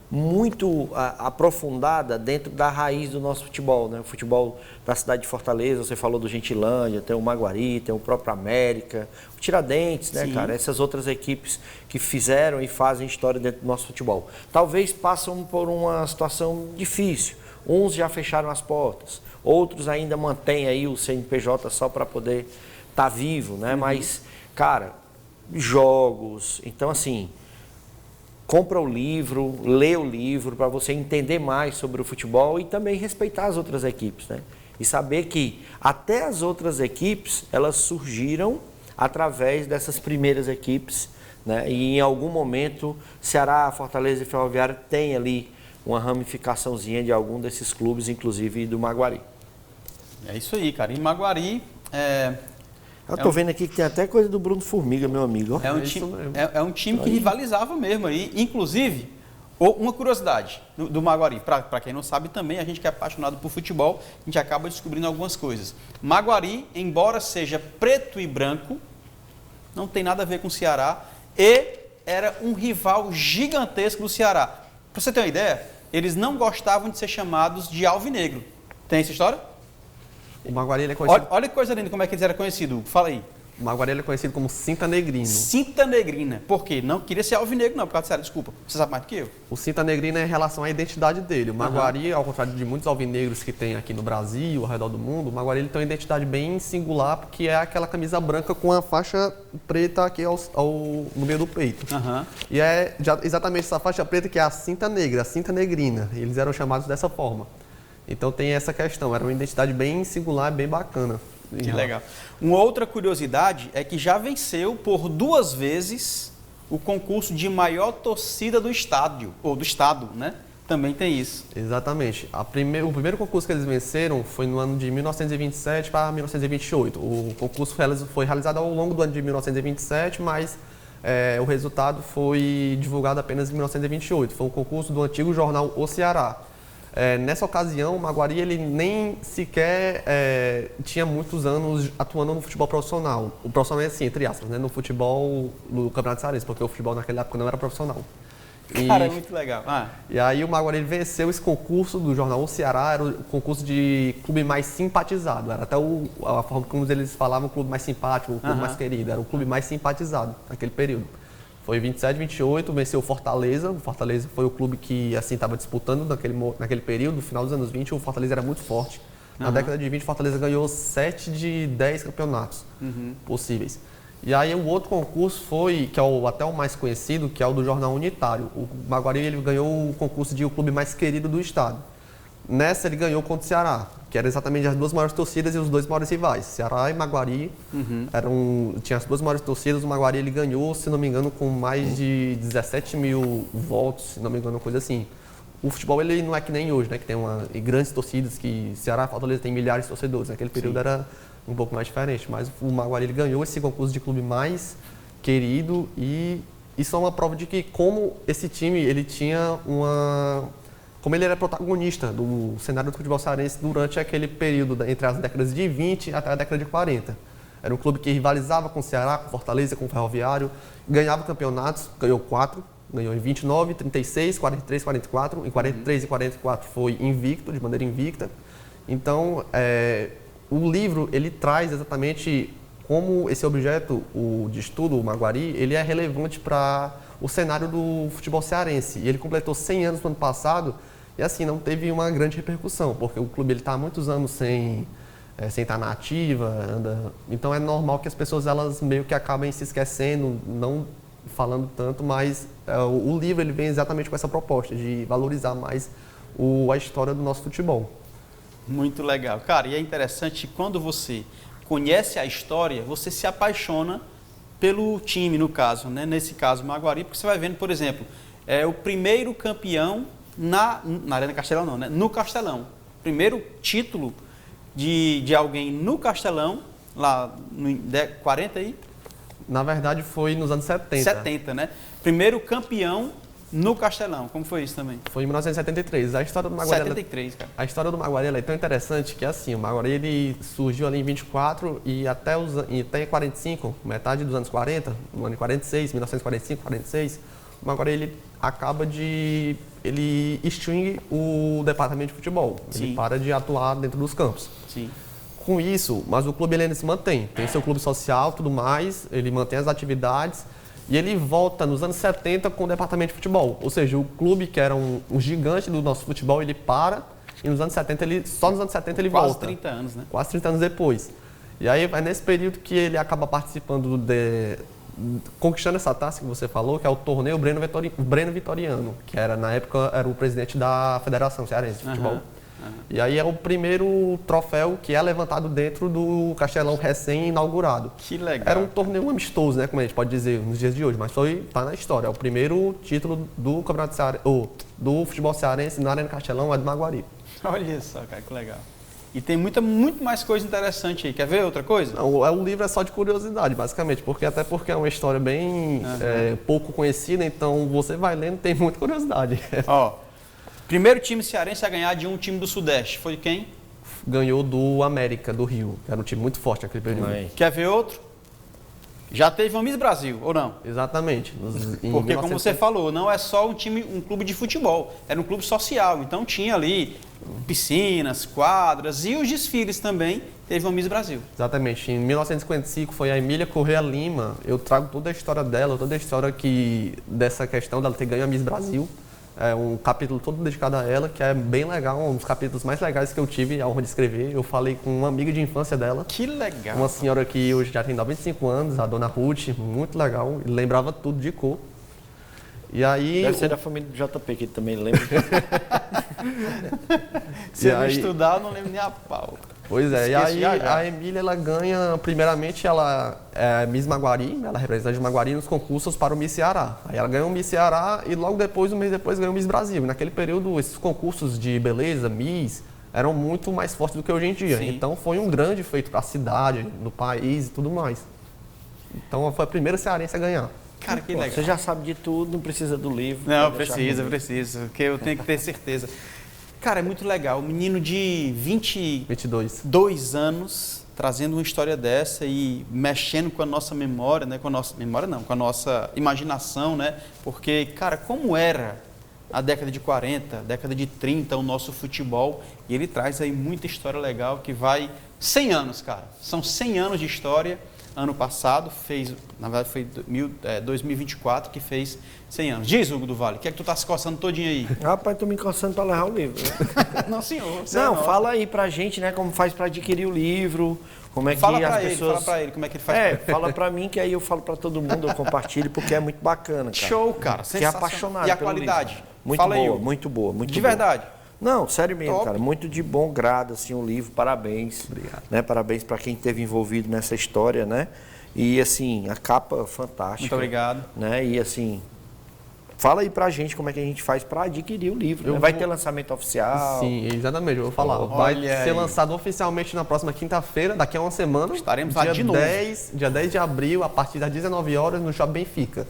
muito aprofundada dentro da raiz do nosso futebol, né? O futebol da cidade de Fortaleza, você falou do Gentilândia, tem o Maguari, tem o próprio América, o Tiradentes, né, cara? Essas outras equipes que fizeram e fazem história dentro do nosso futebol. Talvez passam por uma situação difícil. Uns já fecharam as portas, outros ainda mantêm aí o CNPJ só para poder estar vivo, né? Mas, cara, jogos, então assim... Compra o livro, lê o livro para você entender mais sobre o futebol e também respeitar as outras equipes, né? E saber que até as outras equipes, elas surgiram através dessas primeiras equipes, né? E em algum momento, Ceará, Fortaleza e Ferroviário tem ali uma ramificaçãozinha de algum desses clubes, inclusive do Maguari. É isso aí, cara. E Maguari... Eu tô vendo aqui que tem até coisa do Bruno Formiga, meu amigo. É um time que rivalizava mesmo aí. Inclusive, uma curiosidade do Maguari, para quem não sabe também, a gente que é apaixonado por futebol, a gente acaba descobrindo algumas coisas. Maguari, embora seja preto e branco, não tem nada a ver com o Ceará e era um rival gigantesco do Ceará. Para você ter uma ideia, eles não gostavam de ser chamados de alvinegro. Tem essa história? O Maguari ele é conhecido... Olha que coisa linda, como é que eles eram conhecidos, Hugo. Fala aí. O Maguari ele é conhecido como Cinta Negrino. Cinta Negrina. Por quê? Não queria ser alvinegro, não, por causa do Ceará, desculpa. Você sabe mais do que eu. O Cinta Negrina é em relação à identidade dele. O Maguari, ao contrário de muitos alvinegros que tem aqui no Brasil, ao redor do mundo, o Maguari ele tem uma identidade bem singular, porque é aquela camisa branca com a faixa preta aqui no meio do peito. E é exatamente essa faixa preta que é a cinta negra, a Cinta Negrina. Eles eram chamados dessa forma. Então tem essa questão, era uma identidade bem singular, bem bacana. Que legal. Uma outra curiosidade é que já venceu por 2 vezes o concurso de maior torcida do estádio, ou do estado, né? também tem isso. Exatamente. O primeiro concurso que eles venceram foi no ano de 1927 para 1928. O concurso foi realizado ao longo do ano de 1927, mas o resultado foi divulgado apenas em 1928. Foi um concurso do antigo jornal O Ceará. Nessa ocasião, o Maguari ele nem sequer tinha muitos anos atuando no futebol profissional. O profissional é assim, entre aspas, né? No futebol, no Campeonato Cearense, porque o futebol naquela época não era profissional. Cara, é muito legal. E aí o Maguari ele venceu esse concurso do jornal O Ceará, era o concurso de clube mais simpatizado. Era até a forma como eles falavam, o clube mais simpático, o clube mais querido. Era o clube mais simpatizado naquele período. Foi 27, 28, venceu o Fortaleza. O Fortaleza foi o clube que assim estava disputando naquele período, no final dos anos 20, o Fortaleza era muito forte. Na década de 20, o Fortaleza ganhou 7 de 10 campeonatos possíveis. E aí o outro concurso foi, que é até o mais conhecido, que é o do Jornal Unitário. O Maguari ele ganhou o concurso de o clube mais querido do estado. Nessa ele ganhou contra o Ceará, que eram exatamente as duas maiores torcidas e os dois maiores rivais. Ceará e Maguari tinha as duas maiores torcidas. O Maguari ele ganhou, se não me engano, com mais de 17 mil votos, se não me engano, uma coisa assim. O futebol ele não é que nem hoje, né? Que tem grandes torcidas, que Ceará e Fortaleza tem milhares de torcedores. Naquele período era um pouco mais diferente, mas o Maguari ele ganhou esse concurso de clube mais querido e isso é uma prova de que como esse time ele tinha como ele era protagonista do cenário do futebol cearense durante aquele período entre as décadas de 20 até a década de 40. Era um clube que rivalizava com o Ceará, com Fortaleza, com o Ferroviário, ganhava campeonatos, ganhou 4, ganhou em 29, 36, 43, 44, em 43 e 44 foi invicto, de maneira invicta. Então, o livro ele traz exatamente como esse objeto de estudo, o Maguari, ele é relevante para o cenário do futebol cearense. E ele completou 100 anos no ano passado e assim não teve uma grande repercussão, porque o clube está há muitos anos sem estar na ativa, então é normal que as pessoas elas meio que acabem se esquecendo, não falando tanto, mas o livro ele vem exatamente com essa proposta de valorizar mais a história do nosso futebol. Muito legal. Cara, e é interessante quando você conhece a história, você se apaixona pelo time, no caso, né? Nesse caso, o Maguari, porque você vai vendo, por exemplo, o primeiro campeão na Arena Castelão, não, né? No Castelão. Primeiro título de alguém no Castelão, lá no 40 aí? Na verdade, foi nos anos 70. 70, né? Primeiro campeão no Castelão. Como foi isso também? Foi em 1973. A história do Maguari... 73, cara. A história do Maguari é tão interessante que, assim, o Maguari ele surgiu ali em 24 e até 45, metade dos anos 40, no ano de 46, 1945, 46, o Maguari ele acaba de... ele extingue o departamento de futebol. Sim. Ele para de atuar dentro dos campos. Sim. Com isso, mas o clube ele ainda se mantém. Tem seu clube social, tudo mais, ele mantém as atividades e ele volta nos anos 70 com o departamento de futebol. Ou seja, o clube que era um gigante do nosso futebol, ele para e nos anos 70 só nos anos 70 ele volta. Quase 30 anos, né? Quase 30 anos depois. E aí é nesse período que ele acaba participando conquistando essa taça que você falou, que é o torneio Breno Vitoriano, que na época era o presidente da Federação Cearense de Futebol. E aí é o primeiro troféu que é levantado dentro do Castelão recém-inaugurado. Que legal. Era um torneio amistoso, né, como a gente pode dizer nos dias de hoje, mas tá na história. É o primeiro título do Campeonato Cearense, do futebol cearense na Arena Castelão é do Maguari. Olha só, cara, que legal. E tem muito mais coisa interessante aí. Quer ver outra coisa? Não, o livro é só de curiosidade, basicamente, porque é uma história bem pouco conhecida, então você vai lendo tem muita curiosidade. Ó, primeiro time cearense a ganhar de um time do Sudeste foi quem? Ganhou do América, do Rio, que era um time muito forte naquele período. Quer ver outro? Já teve uma Miss Brasil, ou não? Exatamente. Porque, como você falou, não é só um clube de futebol, era um clube social. Então tinha ali piscinas, quadras e os desfiles também. Teve uma Miss Brasil. Exatamente. Em 1955 foi a Emília Corrêa Lima. Eu trago toda a história dela, toda a história dessa questão dela ter ganho a Miss Brasil. É um capítulo todo dedicado a ela, que é bem legal, um dos capítulos mais legais que eu tive a honra de escrever. Eu falei com uma amiga de infância dela. Que legal! Uma senhora que hoje já tem 95 anos, a dona Ruth, muito legal, lembrava tudo de cor. E aí... Deve ser da família do JP, que ele também lembra. Se eu não estudar, eu não lembro nem a pau. Pois é, e Esqueço aí já. a Emília, ela ganha, primeiramente, ela é Miss Maguari, ela é representante de Maguari nos concursos para o Miss Ceará. Aí ela ganhou o Miss Ceará e logo depois, um mês depois, ganhou o Miss Brasil. E naquele período, esses concursos de beleza, Miss, eram muito mais fortes do que hoje em dia. Sim. Então foi um grande feito para a cidade, no país e tudo mais. Então foi a primeira cearense a ganhar. Cara, que Pô, legal. você já sabe de tudo, não precisa do livro. Não, pra deixar precisa, comigo. precisa, porque eu tenho que ter certeza. Cara, é muito legal. Um menino de 22 anos trazendo uma história dessa e mexendo com a nossa memória, né? Com a nossa memória não, com a nossa imaginação, né? Porque, cara, como era a década de 40, década de 30, o nosso futebol, e ele traz aí muita história legal que vai 100 anos, cara. São 100 anos de história. Ano passado fez, na verdade foi 2024 que fez 100 anos. Diz, Hugo do Vale, o que é que tu tá se coçando todinho aí? Rapaz, tô me coçando para levar o livro. Né? Não, senhor. Não, fala aí pra gente, né, como faz para adquirir o livro, como é que Fala as pra ele, pessoas... fala pra ele como é que ele faz. Fala pra mim que aí eu falo pra todo mundo, eu compartilho, porque é muito bacana, cara. Show, cara. Que é apaixonado E a pelo qualidade? livro. Muito Fala aí, boa, Hugo. muito boa, muito De boa. verdade? Não, sério mesmo, Top. cara. Muito de bom grado, assim, o livro. Parabéns. Obrigado. Né? Parabéns para quem esteve envolvido nessa história, né? E, assim, a capa fantástica. Muito obrigado. Né? E, assim, fala aí pra gente como é que a gente faz para adquirir o livro. Né? Vai ter lançamento oficial? Sim, exatamente, eu vou falar. Vai Olha ser aí. lançado oficialmente na próxima quinta-feira, daqui a uma semana. Estaremos lá dia de novo. Dia 10 de abril, a partir das 19 horas, no Shopping Benfica.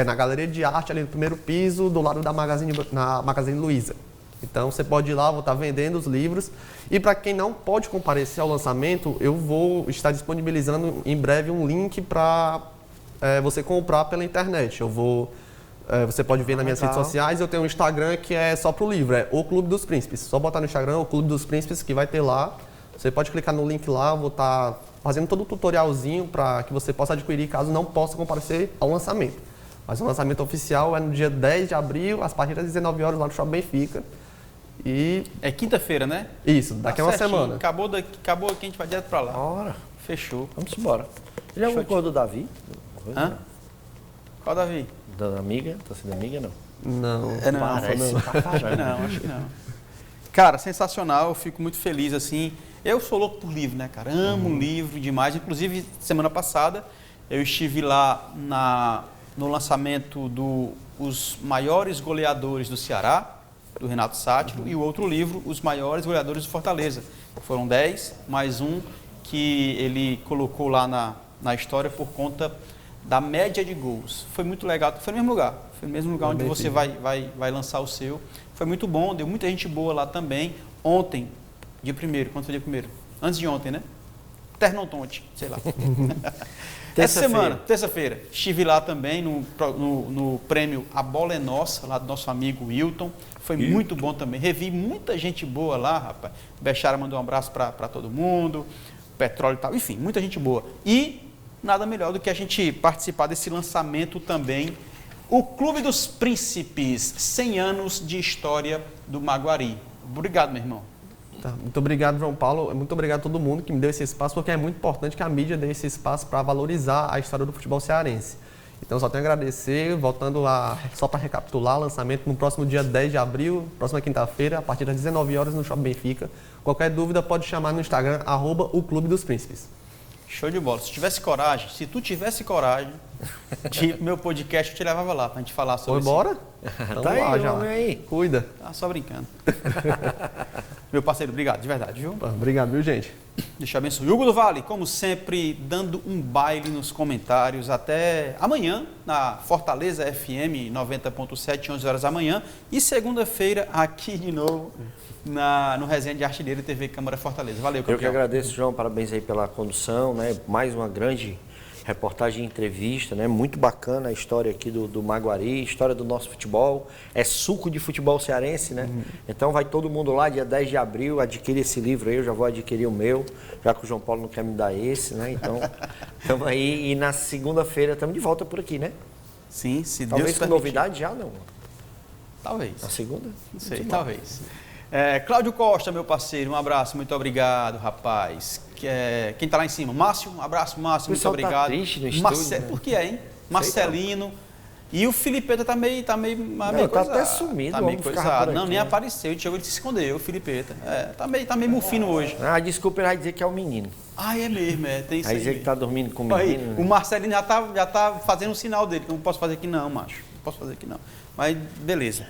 Na Galeria de Arte, ali no primeiro piso, do lado da Magazine Luiza. Então você pode ir lá, vou estar vendendo os livros. E para quem não pode comparecer ao lançamento, eu vou estar disponibilizando em breve um link para você comprar pela internet. Você pode ver nas minhas redes sociais, eu tenho um Instagram que é só pro livro, é O Clube dos Príncipes. Só botar no Instagram, O Clube dos Príncipes, que vai ter lá. Você pode clicar no link lá, eu vou estar fazendo todo o tutorialzinho para que você possa adquirir caso não possa comparecer ao lançamento. Mas o lançamento oficial é no dia 10 de abril, a partir das 19 horas, lá no Shopping Benfica. E... É quinta-feira, né? Isso, daqui a uma certinho. semana. Acabou aqui a gente vai direto pra lá. Ora, Fechou. vamos embora. Já Show alguma coisa do Davi? Hã? Qual, Davi? Da amiga? Tá sendo amiga, não? Não, Não, Parece, tá falando. Não, acho que não. Cara, sensacional, eu fico muito feliz, assim. Eu sou louco por livro, né, cara? Amo livro demais. Inclusive, semana passada, eu estive lá no lançamento Os Maiores Goleadores do Ceará, do Renato Sátiro, e o outro livro, Os Maiores Goleadores do Fortaleza. Foram 10, mais um que ele colocou lá na história por conta da média de gols. Foi muito legal, foi no mesmo lugar. Foi no mesmo lugar onde você vai lançar o seu. Foi muito bom, deu muita gente boa lá também. Ontem, dia 1º, quando foi dia 1º? Antes de ontem, né? Ternontonte, sei lá. Essa semana, terça-feira, estive lá também no prêmio A Bola é Nossa, lá do nosso amigo Wilton. Foi muito bom também. Revi muita gente boa lá, rapaz. Bechara mandou um abraço para todo mundo, Petróleo e tal. Enfim, muita gente boa. E nada melhor do que a gente participar desse lançamento também. O Clube dos Príncipes, 100 anos de história do Maguari. Obrigado, meu irmão. Tá, muito obrigado, João Paulo. Muito obrigado a todo mundo que me deu esse espaço, porque é muito importante que a mídia dê esse espaço para valorizar a história do futebol cearense. Então, só tenho a agradecer, voltando só para recapitular, lançamento no próximo dia 10 de abril, próxima quinta-feira, a partir das 19 horas no Shopping Benfica. Qualquer dúvida pode chamar no Instagram, @o Clube dos Príncipes. Show de bola. Se tu tivesse coragem de ir pro meu podcast, eu te levava lá pra gente falar sobre isso. Foi embora? Então, Tá aí, lá, já. homem aí. Cuida. Ah, só brincando. Meu parceiro, obrigado, de verdade, viu? Obrigado, viu, gente? Deixa eu abençoe. Hugo do Vale, como sempre, dando um baile nos comentários. Até amanhã, na Fortaleza FM 90.7, 11 horas da manhã. E segunda-feira, aqui de novo, no Resenha de Artilheiro TV Câmara Fortaleza. Valeu, campeão. Eu que agradeço, João. Parabéns aí pela condução, né? Mais uma grande reportagem e entrevista, né? Muito bacana a história aqui do Maguari, história do nosso futebol. É suco de futebol cearense, né? Então vai todo mundo lá, dia 10 de abril, adquirir esse livro aí. Eu já vou adquirir o meu, já que o João Paulo não quer me dar esse, né? Então, estamos aí. E na segunda-feira estamos de volta por aqui, né? Sim, se Deus Talvez com permitir. novidade já, não? Talvez. Na segunda? Não sei, Vamos talvez. Cláudio Costa, meu parceiro, um abraço, muito obrigado, rapaz. Quem tá lá em cima? Márcio, um abraço, Márcio, muito pessoal tá obrigado. triste no estúdio, né? Por que é, hein? Marcelino, E o Filipeta tá meio Tá coisado. até sumido. Tá meio coisado. Não, nem né? apareceu. Ele chegou e se escondeu, o Filipeta. Tá meio mufino hoje. Ah, desculpa, ele vai dizer que é o menino. Ah, é mesmo, tem isso Vai aí. dizer que tá dormindo com o Aí, menino. o Marcelinho já tá fazendo um sinal dele, que eu não posso fazer aqui não, macho. Não posso fazer aqui não. Mas, beleza.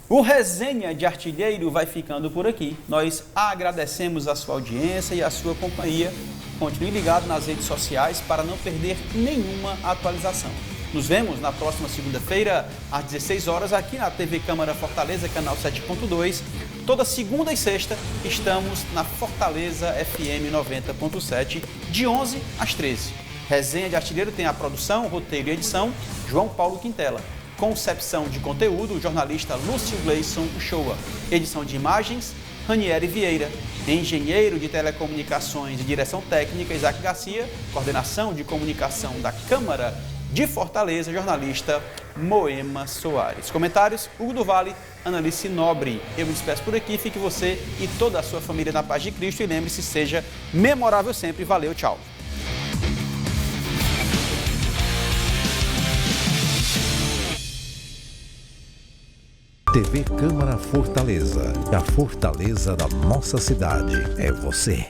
O Resenha de Artilheiro vai ficando por aqui. Nós agradecemos a sua audiência e a sua companhia. Continue ligado nas redes sociais para não perder nenhuma atualização. Nos vemos na próxima segunda-feira, às 16 horas, aqui na TV Câmara Fortaleza, canal 7.2. Toda segunda e sexta, estamos na Fortaleza FM 90.7, de 11 às 13. Resenha de Artilheiro tem a produção, roteiro e edição, João Paulo Quintela. Concepção de conteúdo, o jornalista Lúcio Gleison Uchoa. Edição de imagens, Ranieri Vieira. Engenheiro de telecomunicações e direção técnica, Isaac Garcia. Coordenação de comunicação da Câmara de Fortaleza, jornalista Moema Soares. Comentários, Hugo do Vale, Analice Nobre. Eu me despeço por aqui, fique você e toda a sua família na paz de Cristo e lembre-se, seja memorável sempre. Valeu, tchau. TV Câmara Fortaleza. A fortaleza da nossa cidade é você.